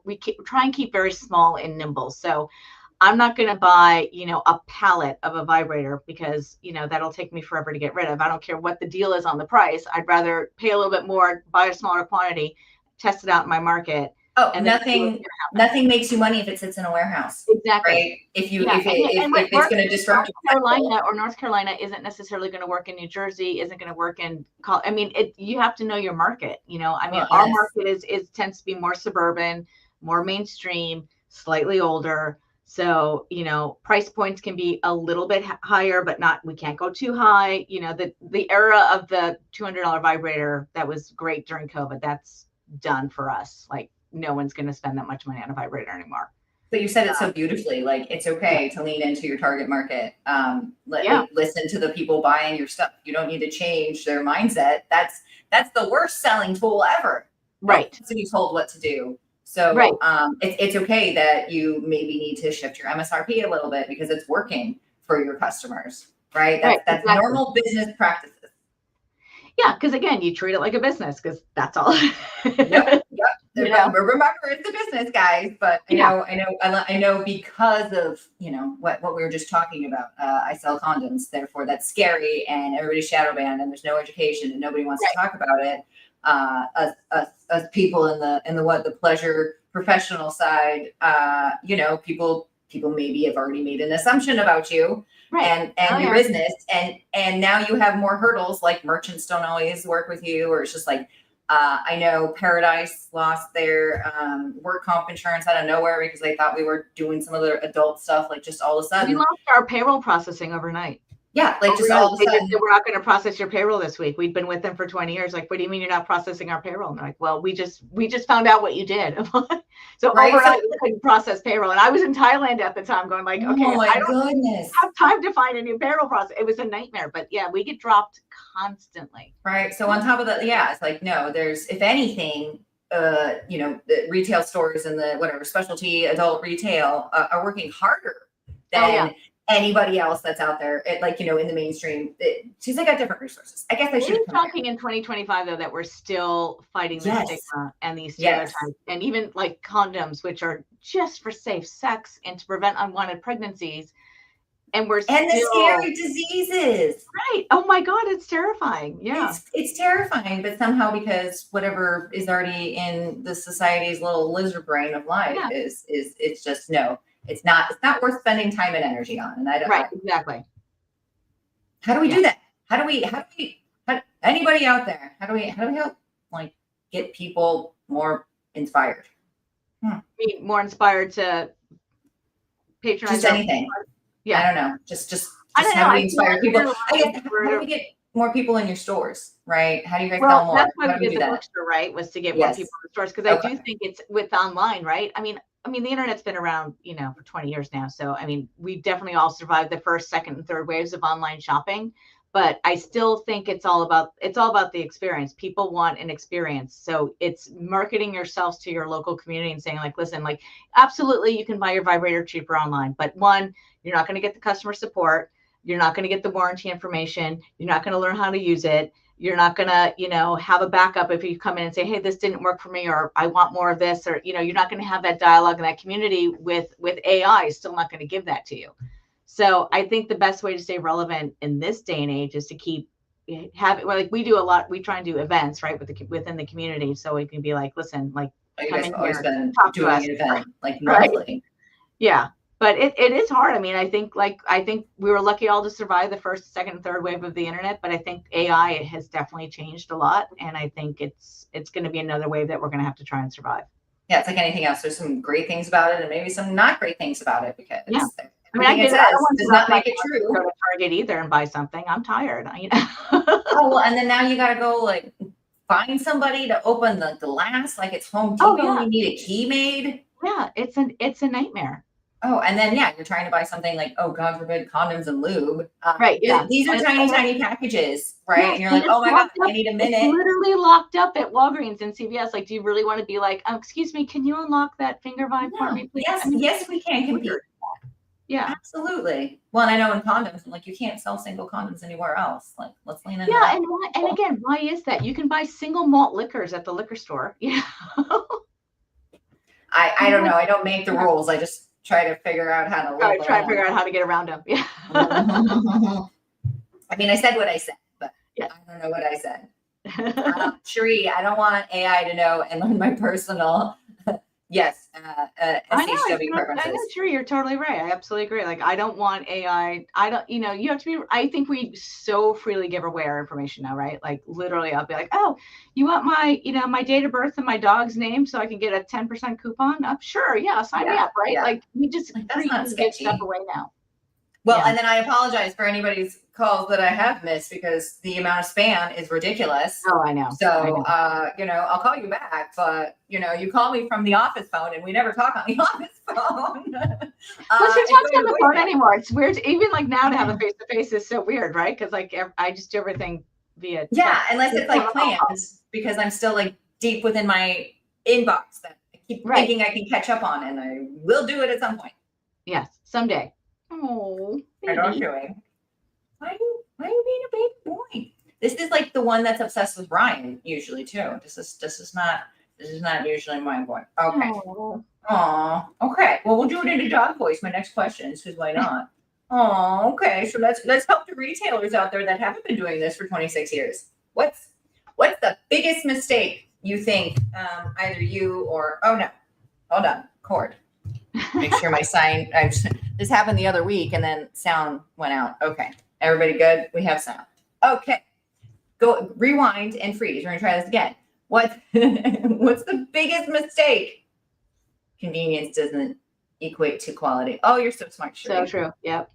we try and keep very small and nimble. So I'm not going to buy, you know, a pallet of a vibrator because, you know, that'll take me forever to get rid of. I don't care what the deal is on the price. I'd rather pay a little bit more, buy a smaller quantity, test it out in my market. Oh, and nothing makes you money if it sits in a warehouse. Exactly. Right? If it's going to disrupt North Carolina isn't necessarily going to work in New Jersey, isn't going to work in, I mean, you have to know your market, you know. I mean, our market tends to be more suburban, more mainstream, slightly older. So, you know, price points can be a little bit higher, but we can't go too high. You know, the era of the $200 vibrator that was great during COVID, that's done for us. Like, no one's going to spend that much money on a vibrator anymore. But you said it so beautifully. Like, it's okay to lean into your target market. Listen to the people buying your stuff. You don't need to change their mindset. That's the worst selling tool ever. Right. To be told what to do. So right. It's okay that you maybe need to shift your MSRP a little bit because it's working for your customers. Right. That's exactly. Normal business practices. Yeah, because again, you treat it like a business, because that's all. Yep. Remember, it's a business, guys. But I know because of, you know, what we were just talking about. I sell condoms, therefore that's scary, and everybody's shadow banned, and there's no education, and nobody wants to talk about it. Us people in the pleasure professional side, you know, people maybe have already made an assumption about you. Right. And your business, and now you have more hurdles, like merchants don't always work with you, or it's just like, I know Paradise lost their work comp insurance out of nowhere because they thought we were doing some of their adult stuff, like, just all of a sudden. We lost our payroll processing overnight. Yeah, like just all of a sudden. We're not going to process your payroll this week. We've been with them for 20 years. Like, what do you mean you're not processing our payroll? And they're like, well, we just found out what you did. So overnight we couldn't process payroll. And I was in Thailand at the time going like, okay, I don't have time to find a new payroll process. It was a nightmare. But yeah, we get dropped constantly. Right. So on top of that, yeah, it's like, no, there's, if anything, you know, the retail stores and the whatever specialty adult retail are working harder than anybody else that's out there, like, in the mainstream. She's like got different resources. I guess I should. It's shocking in 2025 though that we're still fighting the stigma and these stereotypes, and even like condoms, which are just for safe sex and to prevent unwanted pregnancies. And the scary diseases. Right. Oh my God, it's terrifying. Yeah. It's terrifying, but somehow because whatever is already in the society's little lizard brain of life is it's just no. It's not worth spending time and energy on. And I don't exactly. How do we do that? How do we anybody out there? How do we help like get people more inspired? Be more inspired to patronize just anything. Yeah. I don't know. Just how do we inspire people? How do we get more people in your stores, right? How do you guys sell more? That's why we did the bookstore, right? Was to get more people in the stores. Because I do think it's with online, right? I mean, the internet's been around, for 20 years now. So, we definitely all survived the first, second, and third waves of online shopping. But I still think it's all about the experience. People want an experience. So it's marketing yourselves to your local community and saying like, listen, like, absolutely, you can buy your vibrator cheaper online. But one, you're not going to get the customer support. You're not going to get the warranty information. You're not going to learn how to use it. You're not going to, have a backup if you come in and say, hey, this didn't work for me, or I want more of this, or, you're not going to have that dialogue and that community with AI is still not going to give that to you. So I think the best way to stay relevant in this day and age is to keep having, like we do a lot, we try and do events, right, within the community. So we can be like, listen, like, you guys have always been doing an event, like, monthly. Yeah. But it is hard. I think we were lucky all to survive the first, second, and third wave of the internet, but I think AI has definitely changed a lot. And I think it's going to be another wave that we're going to have to try and survive. Yeah. It's like anything else. There's some great things about it and maybe some not great things about it because I don't want to not make it true. Go to Target either and buy something. I'm tired. Oh, well, and then now you got to go like find somebody to open the glass like it's Home Depot. You need a key made. Yeah, it's a nightmare. Oh, and then you're trying to buy something like, oh, God forbid, condoms and lube. Right. Yeah. These are tiny packages, right? Yeah, and you're like, oh my God, I need a minute. It's literally locked up at Walgreens and CVS. Like, do you really want to be like, excuse me, can you unlock that finger vine for me, please? Yes, we can compete. Yeah, absolutely. Well, and I know in condoms, like, you can't sell single condoms anywhere else. Like, let's lean in. Yeah, and again, why is that? You can buy single malt liquors at the liquor store. Yeah. I don't know. I don't make the rules. I just try to figure out how to figure out how to get around them. Yeah. I said what I said, but I don't know what I said. Cherie, I don't want AI to know and learn my personal SHW preferences. I know, Cherie, you're totally right. I absolutely agree. Like, I don't want AI. You have to be, I think we so freely give away our information now, right? Like, literally, I'll be like, oh, you want my, my date of birth and my dog's name so I can get a 10% coupon? Sure. Yeah. Sign me up. Right. Yeah. Like, we just give stuff away now. Well, and then I apologize for anybody's calls that I have missed because the amount of spam is ridiculous. Oh, I know. So, I'll call you back, but, you call me from the office phone and we never talk on the office phone. Plus, you're talking on the phone anymore. It's weird. Even like now to have a face-to-face is so weird, right? Because like I just do everything via. Yeah, unless it's like plans because I'm still like deep within my inbox that I keep thinking I can catch up on, and I will do it at some point. Yes, someday. Oh, I don't doing. Why are you being a baby boy? This is like the one that's obsessed with Ryan usually too. This is not usually my boy. Okay. Oh. Okay. Well, we'll do it in a dog voice. My next question is because why not? Oh, okay. So let's help the retailers out there that haven't been doing this for 26 years. What's the biggest mistake you think either you or hold on, cord. Make sure my sign. This happened the other week, and then sound went out. Okay, everybody good? We have sound. Okay, go rewind and freeze. We're gonna try this again. What's the biggest mistake? Convenience doesn't equate to quality. Oh, you're so smart, Sheree. So true. Yep.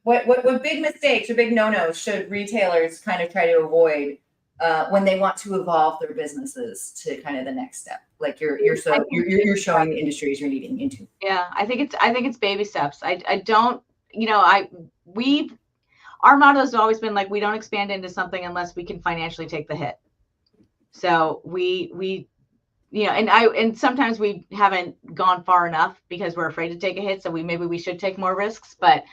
What big mistakes or big no-nos should retailers kind of try to avoid when they want to evolve their businesses to kind of the next step? Like you're showing the industries you're leading into. Yeah, I think it's baby steps. Our motto has always been like, we don't expand into something unless we can financially take the hit. So we and sometimes we haven't gone far enough because we're afraid to take a hit. So maybe we should take more risks. But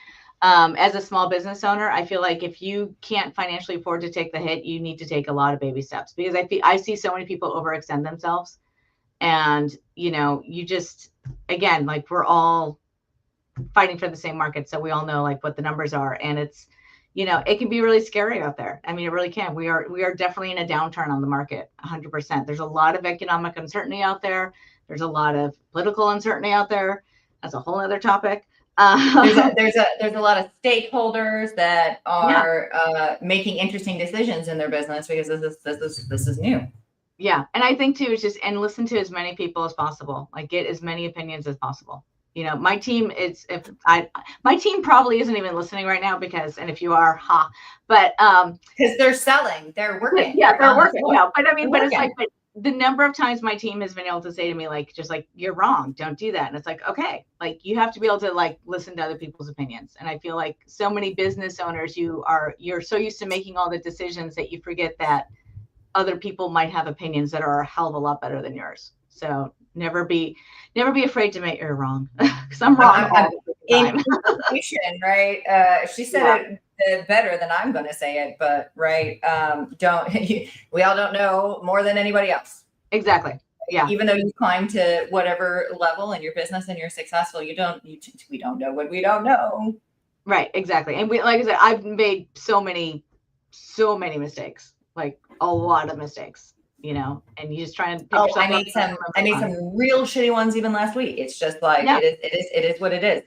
as a small business owner, I feel like if you can't financially afford to take the hit, you need to take a lot of baby steps, because I see so many people overextend themselves. And, you just, again, like, we're all fighting for the same market. So we all know like what the numbers are, and it's, it can be really scary out there. I mean, it really can. We are definitely in a downturn on the market, 100%. There's a lot of economic uncertainty out there. There's a lot of political uncertainty out there. That's a whole other topic. There's a lot of stakeholders that are making interesting decisions in their business because this is new. Yeah. And I think too, it's just, and listen to as many people as possible, like get as many opinions as possible. My team my team probably isn't even listening right now and if you are, but, because they're selling, they're working. Yeah, they're working. Yeah. But I mean, but it's like, but the number of times my team has been able to say to me, like, just like, you're wrong, don't do that. And it's like, okay, like you have to be able to like listen to other people's opinions. And I feel like so many business owners, you're so used to making all the decisions that you forget that other people might have opinions that are a hell of a lot better than yours. So never be afraid to admit you're wrong, because I'm wrong all the time. Intuition, right? She said it better than I'm going to say it, but right. We all don't know more than anybody else. Exactly. Yeah. Even though you climb to whatever level in your business and you're successful, we don't know what we don't know. Right. Exactly. And like I said, I've made so many mistakes, like a lot of mistakes, and you just try and pick yourself up. I made some real shitty ones even last week. It's just like, it is what it is.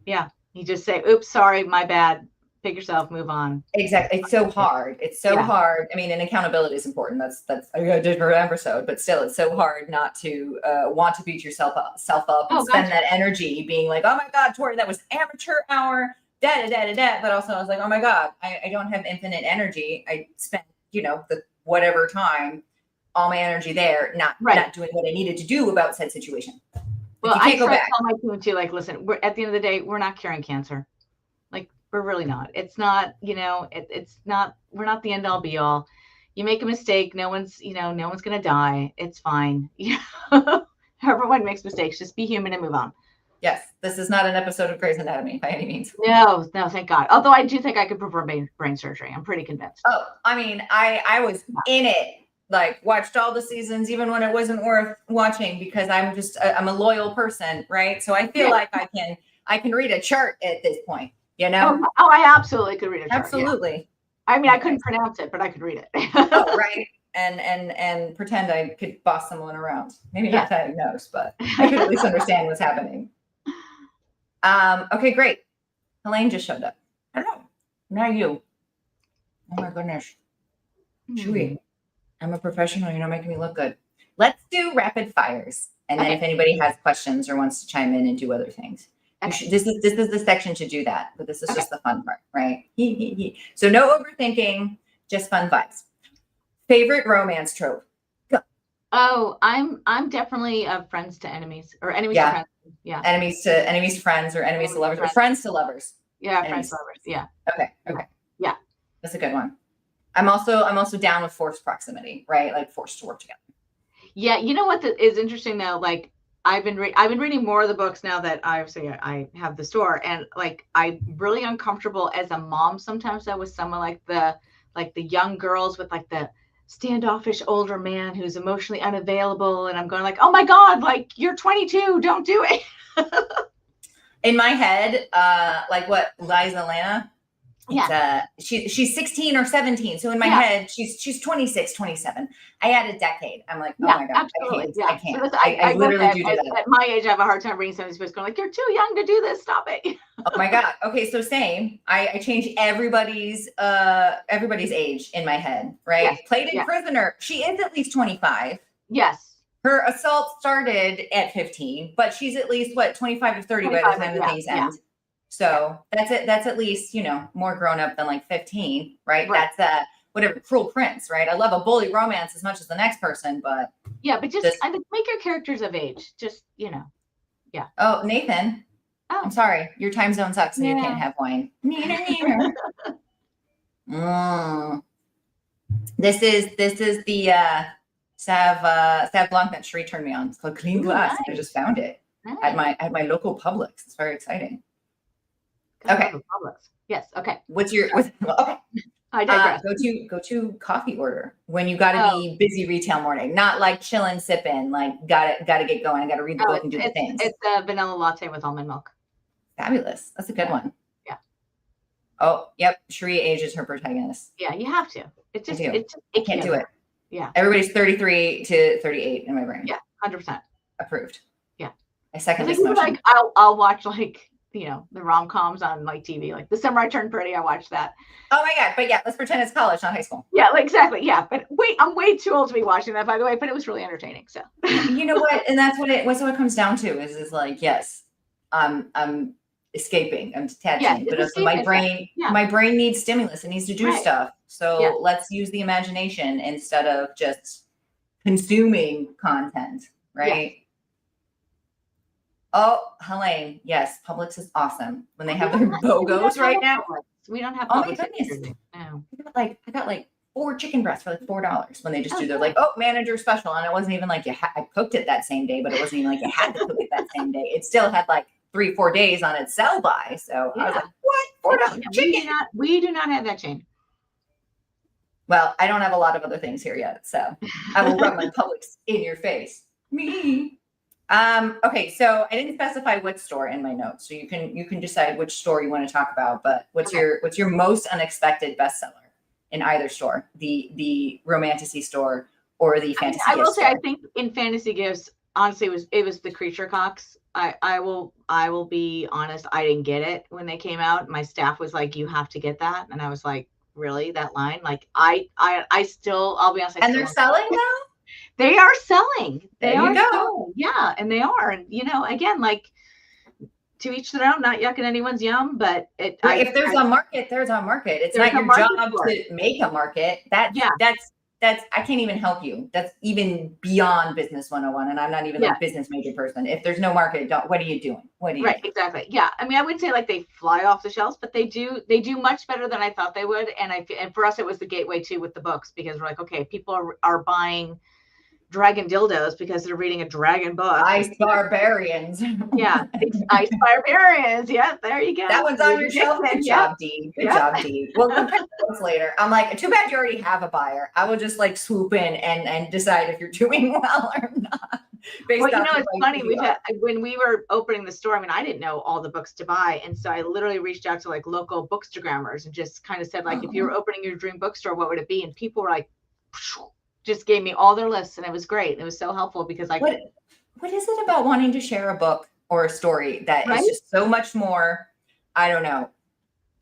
Yeah. You just say, oops, sorry, my bad. Pick yourself, move on. Exactly. It's so hard. It's so hard. I mean, and accountability is important. That's a different episode, but still, it's so hard not to want to beat yourself up and spend that energy being like, oh my God, Tori, that was amateur hour, But also I was like, oh my God, I don't have infinite energy. I spent, the whatever time, all my energy there, not doing what I needed to do about said situation. Well, I try to tell my team too, like, listen, we're at the end of the day, we're not curing cancer. Like, we're really not. It's not, it's not, we're not the end all be all. You make a mistake, no one's going to die. It's fine. Everyone makes mistakes. Just be human and move on. Yes, this is not an episode of Grey's Anatomy by any means. No, thank God. Although I do think I could perform brain surgery. I'm pretty convinced. Oh, I mean, I was in it, like watched all the seasons, even when it wasn't worth watching, because I'm a loyal person, right? So I feel like I can read a chart at this point, Oh, I absolutely could read a chart. Absolutely. Yeah. I mean, I couldn't pronounce it, but I could read it. Oh, right. And pretend I could boss someone around. Maybe not diagnose, but I could at least understand what's happening. Okay, great. Helene just showed up. Hello. Now you. Oh my goodness. Chewy. I'm a professional. You're not making me look good. Let's do rapid fires. And then if anybody has questions or wants to chime in and do other things. This is the section to do that, but this is just the fun part, right? So no overthinking, just fun vibes. Favorite romance trope? Go. Oh, I'm definitely friends to enemies, or enemies to friends. Yeah. Enemies to friends, or enemies to lovers, or friends to lovers. Yeah, friends to lovers. Yeah. Okay. Yeah. That's a good one. I'm also down with forced proximity, right? Like forced to work together. Yeah, you know what is interesting though? Like I've been reading more of the books now that I have the store, and like I'm really uncomfortable as a mom sometimes though with someone like the young girls with like the standoffish older man who's emotionally unavailable, and I'm going like, oh my God, like you're 22, don't do it. In my head, like what Liza Lana? Yeah. She's 16 or 17. So in my head, she's 26, 27. I had a decade. I'm like, oh my God, absolutely. I can't. So I literally do that. At my age, I have a hard time reading somebody's books going like, you're too young to do this. Stop it. Oh my God. Okay. So same. I change everybody's age in my head, right? Yes. Plated prisoner. She is at least 25. Yes. Her assault started at 15, but she's at least 25 to 30 by the time the things end. So that's it. That's at least, more grown up than like 15, right? That's whatever, Cruel Prince, right? I love a bully romance as much as the next person, but but just I think make your characters of age. Just, yeah. Oh, Nathan. Oh, I'm sorry. Your time zone sucks and you can't have wine. This is the Sauv Blanc that Cherie turned me on. It's called Clean Ooh, Glass. nice. I just found it at my local Publix. It's very exciting. God, Okay. Publix. Yes. Okay. Okay. I digress. Go to coffee order when you got to be busy retail morning, not like chilling, sipping, like got to get going. I got to read the book and do the things. It's a vanilla latte with almond milk. Fabulous. That's a good one. Yeah. Oh, yep. Cherie ages her protagonist. Yeah, you have to. It can't do it. Yeah. Everybody's 33 to 38 in my brain. Yeah, 100%. Approved. Yeah. I second this motion. Like I'll watch like, the rom-coms on like TV. Like The Summer I Turned Pretty, I watched that. Oh my God. But yeah, let's pretend it's college, not high school. Yeah, exactly. Yeah. But wait, I'm way too old to be watching that, by the way, but it was really entertaining. So you know what? And that's what it comes down to is like, yes, I'm escaping, I'm detaching, but also my brain needs stimulus. It needs to do stuff. So let's use the imagination instead of just consuming content, right? Yeah. Oh, Helene, yes, Publix is awesome when they have their BOGOs right now. We don't have Publix. Oh my goodness. No. I got like 4 chicken breasts for like $4 when they just do their like, manager special. And it wasn't even like I cooked it that same day, but it wasn't even like you had to cook it that same day. It still had like 3-4 days on its sell by. So I was like, what? $4 chicken? We do not have that chain. Well, I don't have a lot of other things here yet. So I will rub my Publix in your face. Me. Okay, so I didn't specify what store in my notes, so you can decide which store you want to talk about. But what's your most unexpected bestseller in either store, the Romantasy store or the Fantasy? I will Gifts say, store? I think in Fantasy Gifts, honestly, it was the Creature Cocks. I will be honest, I didn't get it when they came out. My staff was like, "You have to get that," and I was like, "Really? That line?" Like I'll be honest. And they're selling now. They are selling. There you go. Yeah, and they are. And again, like to each their own, not yucking anyone's yum, but if there's a market, there's a market. It's not your job to make a market. That's I can't even help you. That's even beyond business 101. And I'm not even a business major person. If there's no market, what are you doing? Right, exactly. Yeah. I mean, I wouldn't say like they fly off the shelves, but they do much better than I thought they would. And for us, it was the gateway too with the books, because we're like, okay, people are buying dragon dildos because they're reading a dragon book. Ice Barbarians. Yeah. Ice Barbarians. Yeah, there you go. That one's on your shelf. Good job, Dee. Good job, Dee. We'll compare those later. I'm like, too bad you already have a buyer. I will just like swoop in and decide if you're doing well or not. It's funny. When we were opening the store, I mean, I didn't know all the books to buy. And so I literally reached out to like local bookstagrammers and just kind of said, like, if you were opening your dream bookstore, what would it be? And people were like, just gave me all their lists, and it was great. It was so helpful because what is it about wanting to share a book or a story that is just so much more, I don't know,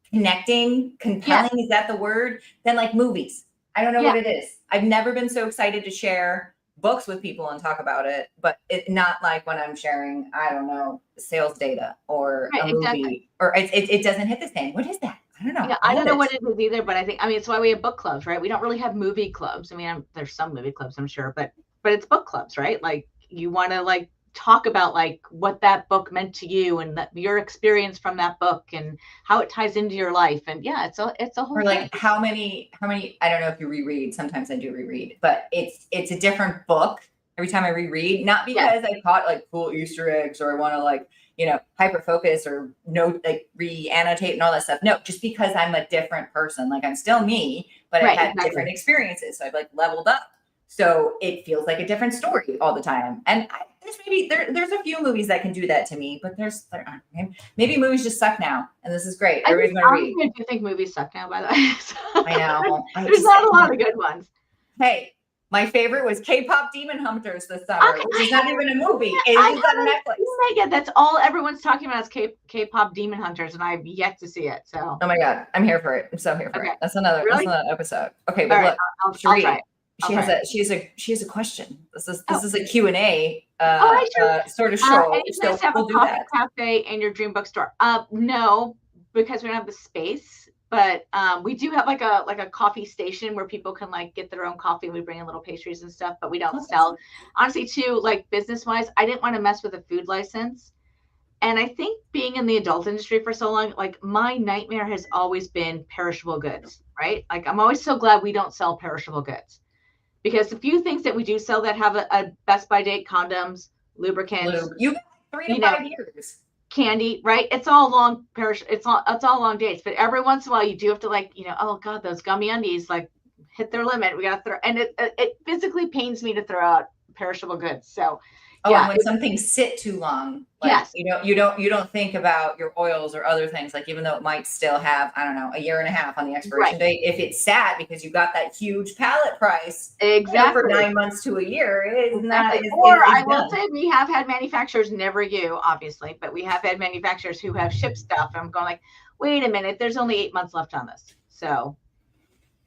connecting, compelling, is that the word, than like movies? I don't know what it is. I've never been so excited to share books with people and talk about it, but it's not like when I'm sharing, I don't know, sales data or a movie, or it doesn't hit the same. What is that? I don't know. Yeah, I don't know what it is either, but it's why we have book clubs, right? We don't really have movie clubs. I mean, there's some movie clubs, I'm sure, but it's book clubs, right? Like you want to like talk about like what that book meant to you and your experience from that book and how it ties into your life. And it's a whole or like thing. How many, I don't know if you reread. Sometimes I do reread, but it's a different book every time I reread, not because I caught like cool Easter eggs or I want to like, hyper focus or note, like re-annotate and all that stuff. No, just because I'm a different person. Like I'm still me, but I've had different experiences. So I've like leveled up. So it feels like a different story all the time. And there's a few movies that can do that to me, but maybe movies just suck now. And this is great. Everybody's going to read. I do think movies suck now, by the way. I know. There's not a lot of good ones. Hey, my favorite was K-pop Demon Hunters this summer, which is not even a movie. It is on Netflix. Oh my God, that's all everyone's talking about is K-pop Demon Hunters, and I've yet to see it. So. Oh my God, I'm here for it. I'm so here for it. That's another episode. Okay, but look, I'll try it. She has a question. This is a Q&A sort of show. And it's nice to have a coffee cafe in your dream bookstore. No, because we don't have the space. But we do have like a coffee station where people can like get their own coffee. We bring in little pastries and stuff, but we don't sell. Honestly, too, like business wise, I didn't want to mess with a food license. And I think being in the adult industry for so long, like my nightmare has always been perishable goods, right? Like I'm always so glad we don't sell perishable goods. because the few things that we do sell that have a best by date, condoms, lubricants, Lube. You got 3 to 5 years. Candy, right? It's all long it's all long dates, but every once in a while you do have to like, oh God, those gummy undies like hit their limit. We got to throw, and it physically pains me to throw out perishable goods. So and when some things sit too long, like, yes, you don't think about your oils or other things, like even though it might still have, I don't know, a year and a half on the expiration date, if it's sat because you got that huge pallet price exactly for 9 months to a year, I will say we have had manufacturers, never you obviously, but we have had manufacturers who have shipped stuff. I'm going like, wait a minute, there's only 8 months left on this. So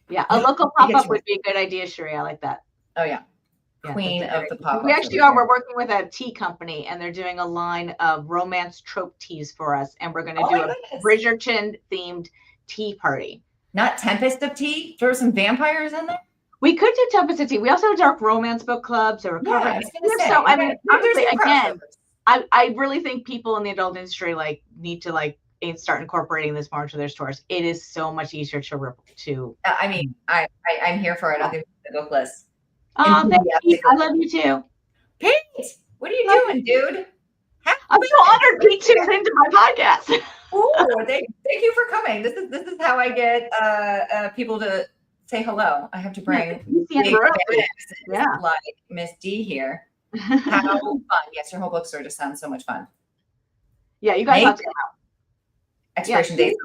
yeah, a local pop-up would be a good idea, Sheree. I like that. Oh yeah. Queen of the pop-up. We actually are. We're working with a tea company, and they're doing a line of romance trope teas for us, and we're going to do a Bridgerton themed tea party. Not Tempest of Tea. Throw some vampires in there. We could do Tempest of Tea. We also have dark romance book clubs. Or so I mean, honestly, again, I really think people in the adult industry like need to like start incorporating this more into their stores. It is so much easier to. I mean, I'm here for it. I'll give you the book list. Oh, thank you. I love you too. Pete, what are you doing, dude? I'm so honored Pete tuned into my podcast. Oh, thank you for coming. This is how I get people to say hello. I have to bring like Miss D here. How fun. Yes, your whole bookstore just sounds so much fun. Yeah, you guys have to come out. Expiration dates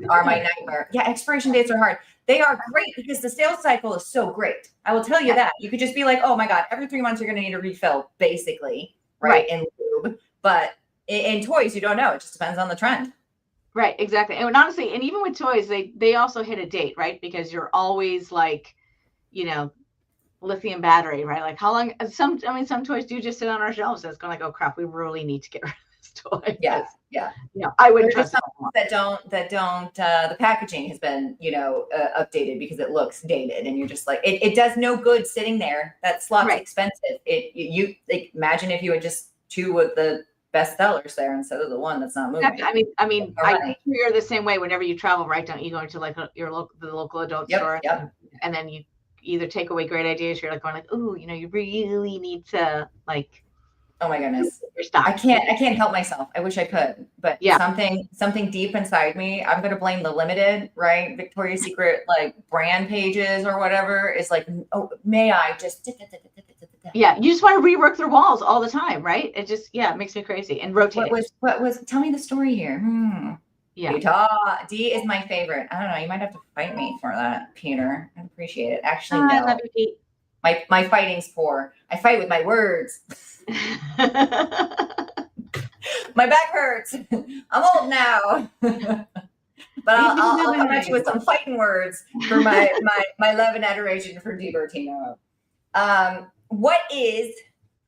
are my nightmare. Yeah, expiration dates are hard. They are great because the sales cycle is so great. I will tell you that. You could just be like, oh my God, every 3 months you're going to need a refill, basically, right? In lube. But in toys, you don't know. It just depends on the trend. Right, exactly. And honestly, and even with toys, they also hit a date, right? Because you're always like, lithium battery, right? Like how long? Some toys do just sit on our shelves. And it's going like, oh crap, we really need to get rid of this toy. Yeah. I wouldn't trust some that don't. The packaging has been, updated because it looks dated, and you're just like, it does no good sitting there. That slot's expensive. You imagine if you had just 2 of the best sellers there instead of the one that's not moving. Exactly. I mean, I think you're the same way whenever you travel, right? Don't you go into like the local adult store, and then you either take away great ideas. You're like going like, ooh, you really need to like. Oh my goodness. I can't help myself. I wish I could, but something deep inside me, I'm going to blame the limited, right? Victoria's Secret, like brand pages or whatever is like, oh, may I just. Yeah. You just want to rework their walls all the time, right? It just, it makes me crazy and rotate. What was, tell me the story here. Yeah. D is my favorite. I don't know. You might have to fight me for that, Peter. I appreciate it. Actually, no. I love you, Pete. My fighting's poor. I fight with my words. My back hurts. I'm old now. But I'll come at you with some fighting words for my love and adoration for Dee Bertino. What is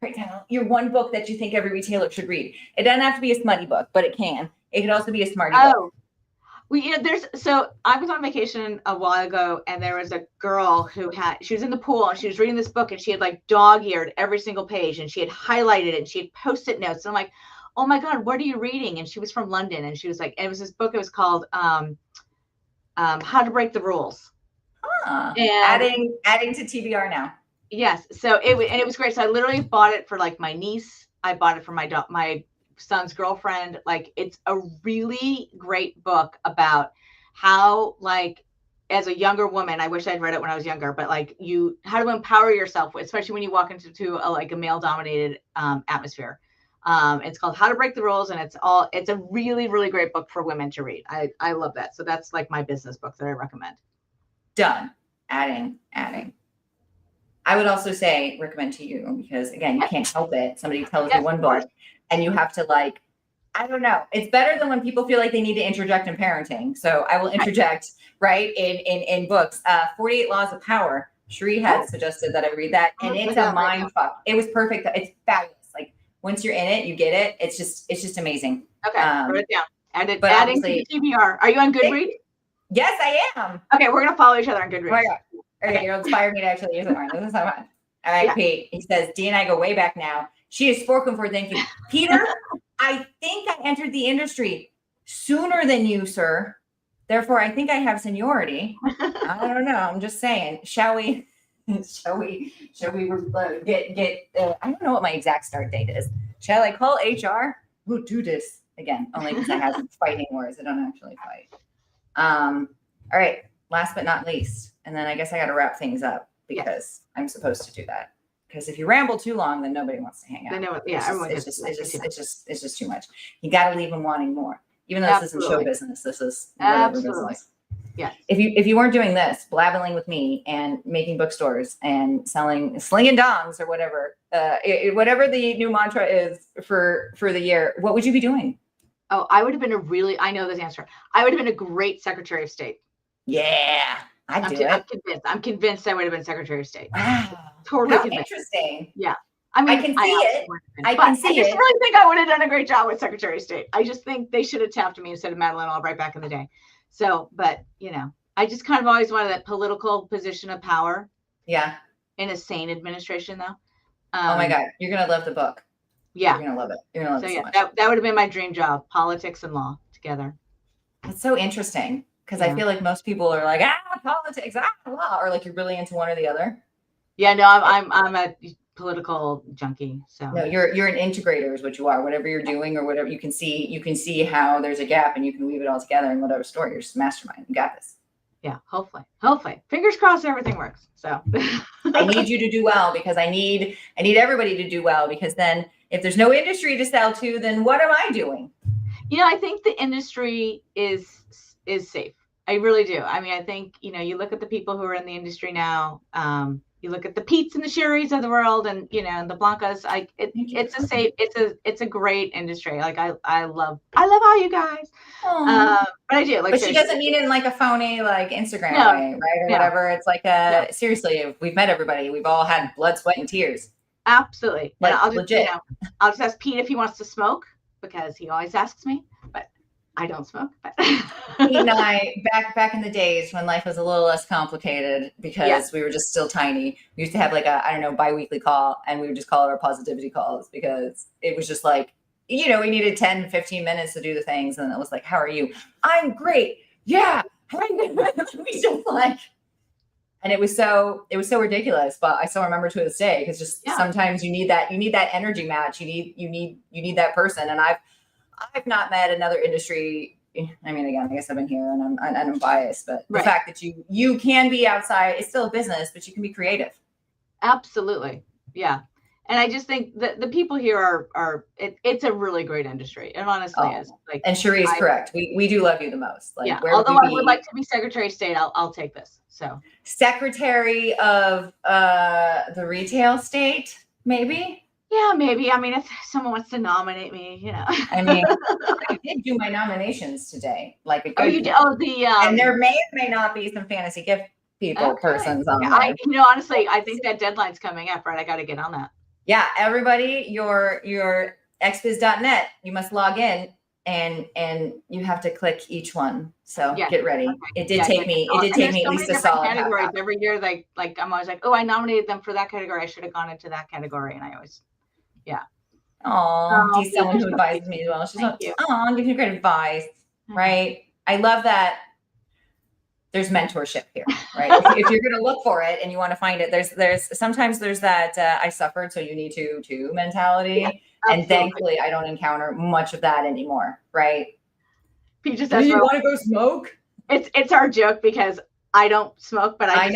right now your one book that you think every retailer should read? It doesn't have to be a smutty book, but it can. It could also be a smarty book. So I was on vacation a while ago, and there was a girl she was in the pool and she was reading this book, and she had like dog-eared every single page, and she had highlighted it, and she had post-it notes. And I'm like, oh my God, what are you reading? And she was from London, and she was like, it was this book. It was called How to Break the Rules. And adding to TBR now. Yes. So it was great. So I literally bought it for like my niece. I bought it for my son's girlfriend. Like, it's a really great book about how, like, as a younger woman, I wish I'd read it when I was younger, but like how to empower yourself, especially when you walk into a male dominated atmosphere. It's called How to Break the Rules, and it's a really, really great book for women to read. I love that. So that's like my business book that I recommend. Done. Adding. I would also recommend to you, because again, you can't help it. Somebody tells you one book and you have to like, I don't know. It's better than when people feel like they need to interject in parenting. So I will interject in books. 48 Laws of Power. Sheree had suggested that I read that, and it's a mind fuck. It was perfect. It's fabulous. Like, once you're in it, you get it. It's just amazing. Okay, write it down. Adding to TBR. Are you on Goodreads? Yes, I am. Okay, we're gonna follow each other on Goodreads. Oh my God. Okay, you'll inspire me to actually use it more. This is how fun. All right, Pete. He says, Dee and I go way back now. She is spoken for. Thank you. Peter, I think I entered the industry sooner than you, sir. Therefore, I think I have seniority. I don't know. I'm just saying. Shall we shall we get I don't know what my exact start date is. Shall I call HR? We'll do this again, only because I have fighting wars. I don't actually fight. All right, last but not least, and then I guess I got to wrap things up because I'm supposed to do that. Because if you ramble too long, then nobody wants to hang out. I know. It's just too much. You got to leave them wanting more. Even though this isn't show business, this is whatever business. Yeah. If you weren't doing this, blabbling with me and making bookstores and slinging dongs or whatever, whatever the new mantra is for the year, what would you be doing? Oh, I would have been I know this answer. I would have been a great Secretary of State. Yeah, I'd do it. I'm convinced I would have been Secretary of State. Wow. Totally How convinced. Interesting. Yeah. I mean, I can see it. I just really think I would have done a great job with Secretary of State. I just think they should have tapped me instead of Madeleine Albright back in the day. So, but I just kind of always wanted that political position of power. Yeah. In a sane administration, though. Oh my God, you're gonna love the book. Yeah, you're gonna love it. You're gonna love it so much. That would have been my dream job: politics and law together. It's so interesting because I feel like most people are like, politics, law, or like you're really into one or the other. Yeah, no, I'm a political junkie. So no, you're an integrator is what you are. Whatever you're doing or whatever you can see how there's a gap and you can weave it all together in whatever story. You're just a mastermind. You got this. Yeah, hopefully. Fingers crossed everything works. So I need you to do well because I need everybody to do well because then if there's no industry to sell to, then what am I doing? I think the industry is safe. I really do. I mean, I think, you look at the people who are in the industry now, you look at the Pete's and the Sherry's of the world and, and the Blancas, it's a great industry. Like I love all you guys. But I do but she doesn't mean it in like a phony, like Instagram way, right? Or whatever. It's like seriously, we've met everybody. We've all had blood, sweat, and tears. Absolutely. Like, and I'll just, legit. I'll just ask Pete if he wants to smoke because he always asks me, but I don't smoke. But Pete and I, back in the days when life was a little less complicated because we were just still tiny, we used to have like a, bi-weekly call and we would just call it our positivity calls because it was just like, we needed 10, 15 minutes to do the things. And it was like, how are you? I'm great. Yeah. We just like, and it was so ridiculous, but I still remember to this day because just sometimes you need that energy match. You need that person. And I've not met another industry. I mean, again, I guess I've been here and I'm biased, but the fact that you can be outside, it's still a business, but you can be creative. Absolutely. Yeah. And I just think that the people here it's a really great industry. It honestly is. Like, and Cherie is correct. We do love you the most. Like, although I would like to be Secretary of State, I'll take this. So Secretary of the retail state, maybe. Yeah, maybe. I mean, if someone wants to nominate me, I mean, I did do my nominations today. Like a you did? Oh, and there may or may not be some fantasy gift persons on there. Honestly, I think that deadline's coming up, right? I got to get on that. Yeah, everybody, your xbiz.net, you must log in and you have to click each one. So get ready. Okay. It did take me at least a solid categories every year. Like I'm always like, oh, I nominated them for that category. I should have gone into that category. And I always, Oh, Dee's someone who advises me as well. She's like, oh, give you great advice. Right. I love that. There's mentorship here, right? if you're going to look for it and you want to find it, there's sometimes there's that I suffered, so you need to too mentality. Yeah, and thankfully, I don't encounter much of that anymore, right? You just do you want to go smoke? It's our joke because I don't smoke, but I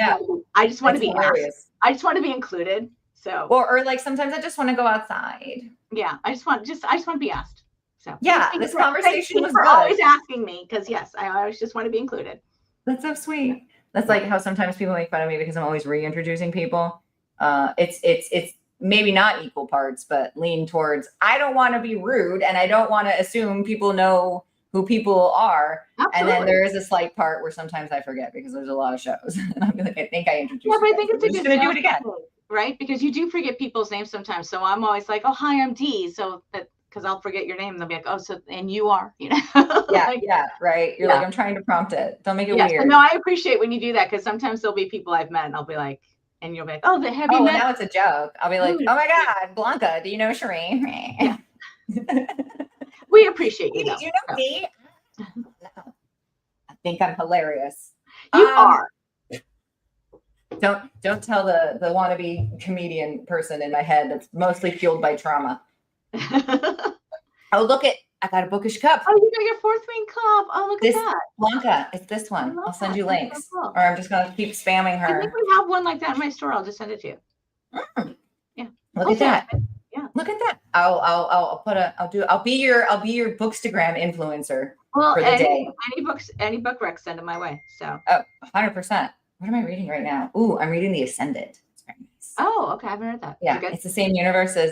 just want to be asked. I just want to be included. So or like sometimes I just want to go outside. Yeah, I just want to be asked. So this conversation was for always asking me because I always just want to be included. That's so sweet. That's like how sometimes people make fun of me because I'm always reintroducing people. It's maybe not equal parts, but lean towards I don't want to be rude and I don't want to assume people know who people are. Absolutely. And then there is a slight part where sometimes I forget because there's a lot of shows. And I'll be like, I think I introduced you. Yeah, but I think it's just going to do it again. Right? Because you do forget people's names sometimes. So I'm always like, oh, hi, I'm Dee. So that because I'll forget your name and they'll be like, oh, so and you are, Yeah, right. You're like, I'm trying to prompt it. Don't make it weird. So no, I appreciate when you do that because sometimes there'll be people I've met and I'll be like, and you'll be like, oh, have you met? Now it's a joke. I'll be like, oh my God, Blanca, do you know Cherie? Yeah. We appreciate you. Do you know me? No. I think I'm hilarious. You are. Don't tell the wannabe comedian person in my head that's mostly fueled by trauma. Oh, look at, I got a bookish cup. Oh, you got your fourth wing cup. Oh, look This at that. Blanca, it's this one. I'll send you links, so cool. or I'm just gonna keep spamming her. I think we have one like that in my store. I'll just send it to you. Yeah. Look at that. Yeah. Look at that. I'll be your Bookstagram influencer for the day. Any book recs, send them my way. So. Oh, 100%. What am I reading right now? Ooh, I'm reading The Ascendant. It's very nice. Oh, okay. I haven't read that. Yeah, it's the same universe as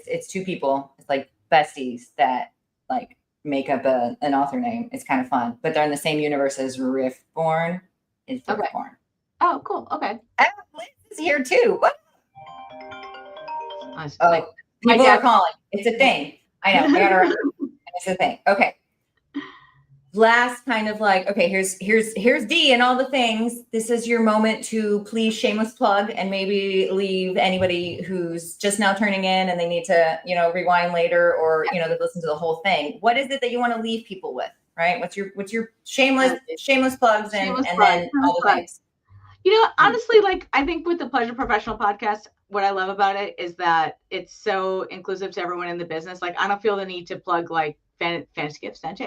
it's two people. It's like besties that like make up an author name. It's kind of fun, but they're in the same universe as Riftborn. Is Riftborn. Okay. Oh, cool. Okay. Oh, Liz is here too. What? Nice. Oh, people are calling. It's a thing. I know. I got her. It's a thing. Okay. Last kind of like, okay, here's Dee and all the things. This is your moment to please shameless plug and maybe leave anybody who's just now turning in and they need to, rewind later or, they listen to the whole thing. What is it that you want to leave people with, right? What's your shameless plugs and then all the things? Honestly, like I think with the Pleasure Professional podcast, what I love about it is that it's so inclusive to everyone in the business. Like I don't feel the need to plug like fantasy gifts, but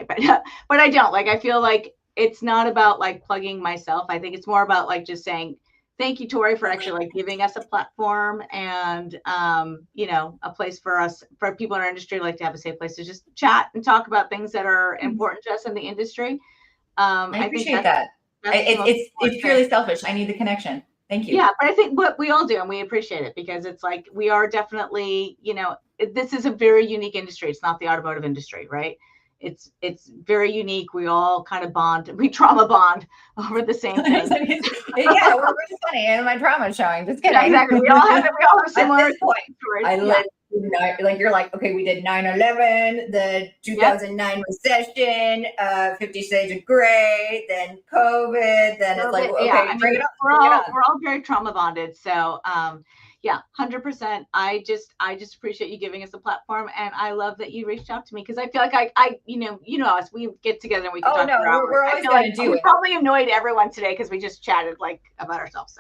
I don't. Like I feel like it's not about like plugging myself. I think it's more about like just saying thank you, Tori, for actually like giving us a platform and a place for us, for people in our industry, like to have a safe place to just chat and talk about things that are important to us in the industry. I appreciate that. It's purely selfish. I need the connection. Thank you. Yeah, but I think what we all do, and we appreciate it because it's like we are definitely, this is a very unique industry. It's not the automotive industry, right? It's very unique. We all kind of bond. We trauma bond over the same thing. Yeah, we're really funny, and my trauma is showing. Just kidding. Yeah, exactly. We all have similar stories. Like you're like, okay, we did 9/11, the 2009 recession, 50 Shades of Grey, then COVID, then it's like, okay, bring it up. We're all very trauma bonded. So, 100%. I just appreciate you giving us a platform, and I love that you reached out to me because I feel like I us. We get together and we can talk for hours. We're always going to do it. We probably annoyed everyone today because we just chatted like about ourselves.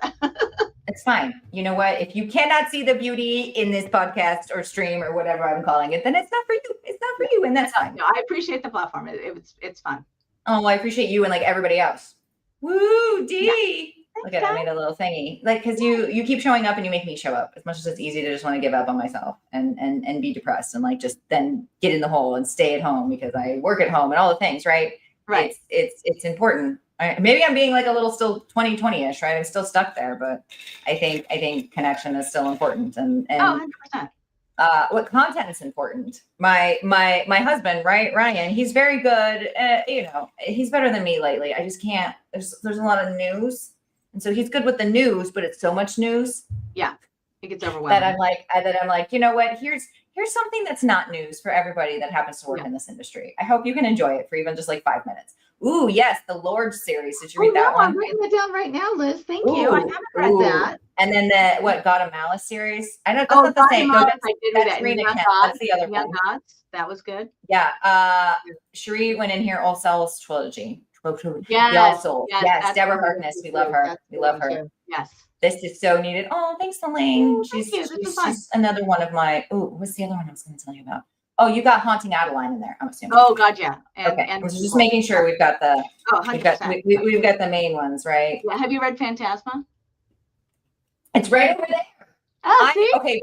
It's fine. You know what? If you cannot see the beauty in this podcast or stream or whatever I'm calling it, then it's not for you. It's not for you, and that's fine. No, I appreciate the platform. It's fun. Oh, I appreciate you and like everybody else. Woo, Dee. Yeah. Look at I made a little thingy. Like, because you keep showing up and you make me show up. As much as it's easy to just want to give up on myself and be depressed and like just then get in the hole and stay at home because I work at home and all the things, right? Right. It's important. Maybe I'm being like a little still 2020-ish, right? I'm still stuck there, but I think connection is still important. And 100%. What content is important. My husband, right, Ryan, he's very good. He's better than me lately. I just can't. There's a lot of news, and so he's good with the news, but it's so much news. Yeah, it gets overwhelming. That I'm like, you know what? Here's something that's not news for everybody that happens to work in this industry. I hope you can enjoy it for even just like 5 minutes. Ooh, yes, the Lord series. Did you read that one? I'm writing that down right now, Liz. Thank you. I haven't read that. And then the God of Malice series. I don't know. That's not the same. No, that's Rena Kent. That's the other one. Gods. That was good. Yeah. Cherie went in here. All Souls trilogy. Yes. The All Souls. Yes. Deborah Harkness. We love her. We love her. Yes. This is so needed. Oh, thanks, Elaine. She's another one of my. Oh, what's the other one I was going to tell you about? Oh, you got Haunting Adeline in there, I'm assuming. Oh, God, yeah. And just making sure we've got the. Oh, 100%. We've got the main ones, right? Yeah. Have you read Phantasma? It's right over there. Oh, see? Okay,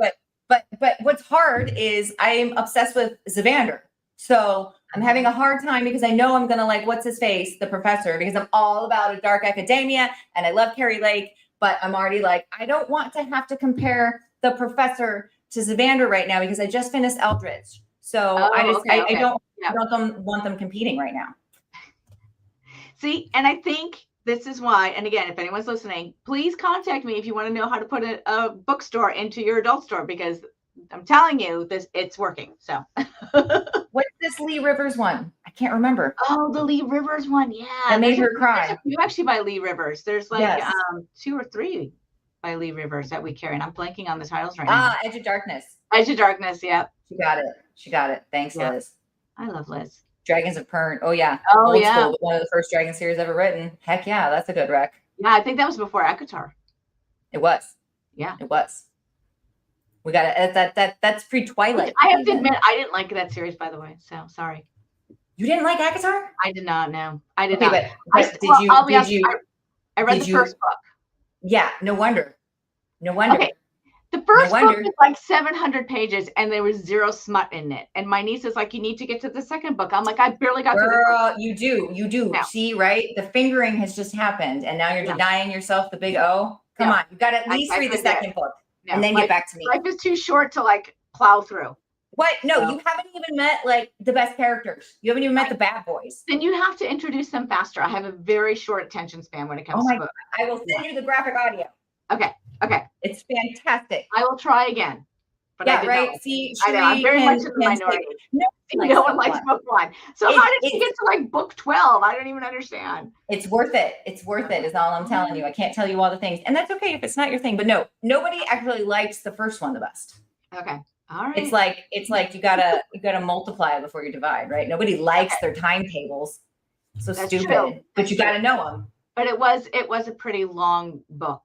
but what's hard is I'm obsessed with Zavander. So I'm having a hard time because I know I'm gonna like what's his face, the professor, because I'm all about a dark academia and I love Carrie Lake, but I'm already like, I don't want to have to compare the professor to Zavander right now because I just finished Eldritch. So I don't want them competing right now. See, and I think this is why, and again, if anyone's listening, please contact me if you want to know how to put a bookstore into your adult store, because I'm telling you, it's working. So what's this Lee Rivers one? I can't remember. Oh, the Lee Rivers one. Yeah. That made her cry. You actually buy Lee Rivers. There's like 2 or 3 by Lee Rivers that we carry. And I'm blanking on the titles right now. Edge of Darkness. Edge of Darkness. Yeah. She got it. Thanks, Liz. I love Liz. Dragons of Pern. Oh, yeah. Oh, Old yeah. School, but one of the first Dragon series ever written. Heck yeah. That's a good rec. Yeah. I think that was before Akatar. It was. Yeah. It was. We got to, that's pre-Twilight. I have to admit, I didn't like that series, by the way. So sorry. You didn't like ACOTAR? I did not know. I did Okay, not. but I read the first book. Yeah, no wonder. No wonder. Okay. The first book is like 700 pages and there was zero smut in it. And my niece is like, you need to get to the second book. I'm like, I barely got to the first book. You do. No. See, right? The fingering has just happened and now you're denying yourself the big O. Come on. You got to at least read the second book and then get back to me. Life is too short to like plow through. What? No, you haven't even met like the best characters. You haven't even met the bad boys. Then you have to introduce them faster. I have a very short attention span when it comes to books. I will send you the graphic audio. Okay. It's fantastic. I will try again. But yeah, right. See, I know, I'm very much in the minority. No one likes book 1. So how did you get to like book 12? I don't even understand. It's worth it. It's worth it is all I'm telling you. I can't tell you all the things. And that's okay if it's not your thing. But no, nobody actually likes the first one the best. Okay. All right. It's like you gotta multiply before you divide, right? Nobody likes their timetables. So that's stupid. True. But you gotta know them. But it was a pretty long book.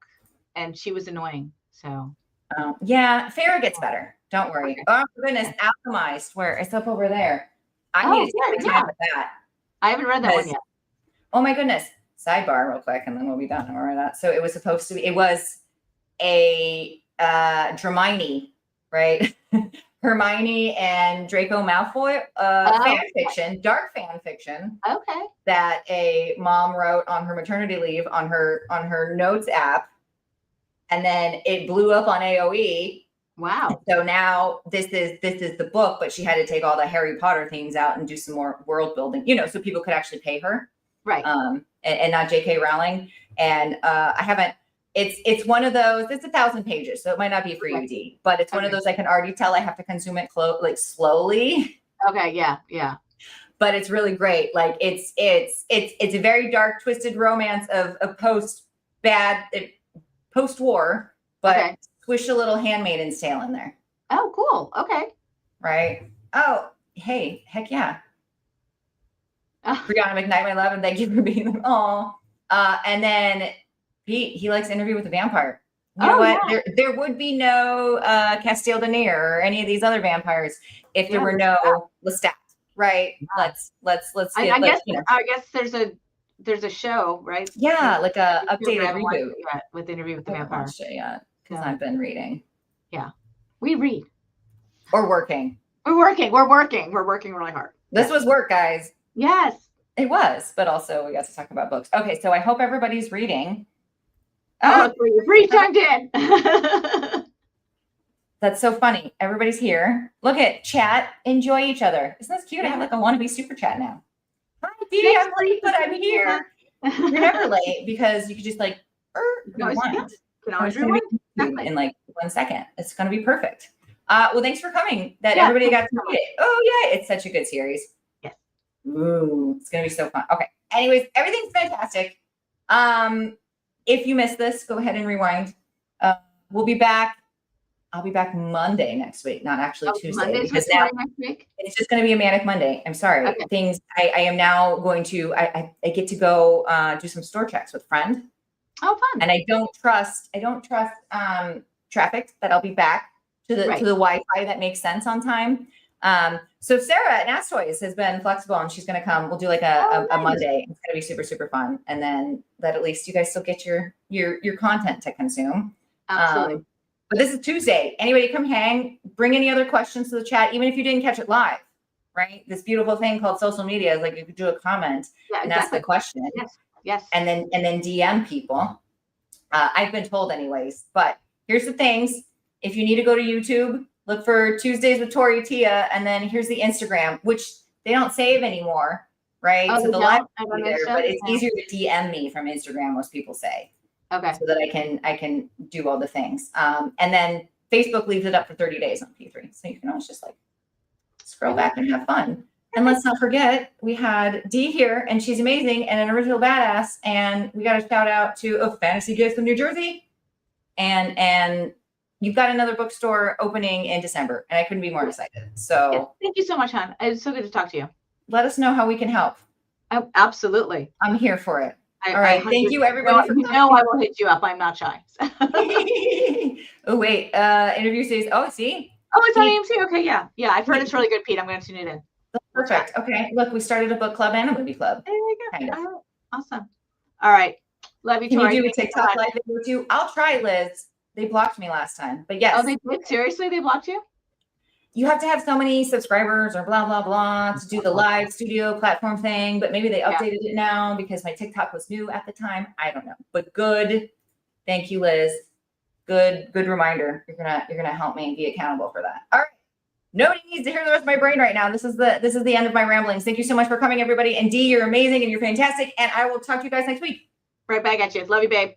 And she was annoying. So yeah, Farrah gets better. Don't worry. Okay. Oh my goodness, Alchemized, where it's up over there. I need to take time with that. I haven't read that one yet. Oh my goodness. Sidebar real quick, and then we'll be done. All right. So it was supposed to be. It was a Hermione, right? Hermione and Draco Malfoy fan fiction, dark fan fiction. Okay. That a mom wrote on her maternity leave on her notes app. And then it blew up on AOE. Wow. So now this is the book, but she had to take all the Harry Potter themes out and do some more world building, so people could actually pay her. Right. And not J.K. Rowling. And I haven't, it's one of those, it's 1,000 pages. So it might not be for you, Dee, but it's one of those I can already tell I have to consume it slowly. Okay. Yeah. But it's really great. Like it's a very dark, twisted romance of post-war, but swish a little Handmaid's Tale in there. Oh, cool. Okay. Right. Oh, hey, heck yeah. Brianna McKnight, my love, and thank you for being there. Oh, and then Pete, he likes Interview with the Vampire. You know what? Yeah. There would be no Castile Denier or any of these other vampires if there were no Lestat. Right. Yeah. Let's I guess there's a show, right? Yeah, like a updated reboot with Interview with the Vampire. Yeah, because I've been reading. Yeah, we read or working. We're working really hard. This was work, guys. Yes, it was, but also we got to talk about books. Okay, so I hope everybody's reading. Oh, free chimed in. That's so funny. Everybody's here. Look at chat. Enjoy each other. Isn't this cute? I have like a wannabe super chat now. Hi, Dee, I'm late, but I'm here. You're never late because you could just like rewind. In like 1 second. It's going to be perfect. Well, thanks for coming. Everybody got to read it. Oh, yeah. It's such a good series. Yes. Ooh, it's going to be so fun. Okay. Anyways, everything's fantastic. If you missed this, go ahead and rewind. We'll be back. I'll be back Monday next week, not actually Tuesday. Because now next week? It's just going to be a manic Monday. I'm sorry. Okay. I am now going to, I get to go do some store checks with Friend. Oh, fun. And I don't trust traffic that I'll be back to the Wi-Fi that makes sense on time. So Sarah at Nastoys has been flexible and she's going to come. We'll do like a Monday. It's going to be super, super fun. And then that at least you guys still get your content to consume. Absolutely. But this is Tuesday. Anybody come hang, bring any other questions to the chat, even if you didn't catch it live, right? This beautiful thing called social media is like you could do a comment and ask the question. Yes. And then DM people. I've been told anyways, but here's the things. If you need to go to YouTube, look for Tuesdays with Tori Tia, and then here's the Instagram, which they don't save anymore, right? Oh, so the live will be there, but it's easier to DM me from Instagram, most people say. Okay. So that I can do all the things. And then Facebook leaves it up for 30 days on P3. So you can always just like scroll back and have fun. And let's not forget, we had Dee here and she's amazing and an original badass. And we got a shout out to a fantasy gift from New Jersey. And you've got another bookstore opening in December. And I couldn't be more excited. So yes. Thank you so much, hon. It's so good to talk to you. Let us know how we can help. Oh, absolutely. I'm here for it. I, All right. I Thank you, everybody, for you coming. know I will hit you up. I'm not shy. Oh, wait. Interview says, oh, see? Oh, it's on Pete. AMC. Okay, yeah. Yeah, I've heard it's really good, Pete. I'm going to tune it in. Perfect. Okay. Look, we started a book club and a movie club. There you go. Kind of. All right. Awesome. All right. Love you, Can Tori. you do a Thank you so TikTok much. live video too? I'll try, Liz. They blocked me last time, but Oh, yes. they did? Seriously? They blocked you? You have to have so many subscribers or blah, blah, blah to do the live studio platform thing, but maybe they updated it now because my TikTok was new at the time. I don't know, but good. Thank you, Liz. Good reminder. You're gonna help me be accountable for that. All right. Nobody needs to hear the rest of my brain right now. This is the end of my ramblings. Thank you so much for coming, everybody. And Dee, you're amazing and you're fantastic. And I will talk to you guys next week. Right back at you. Love you, babe.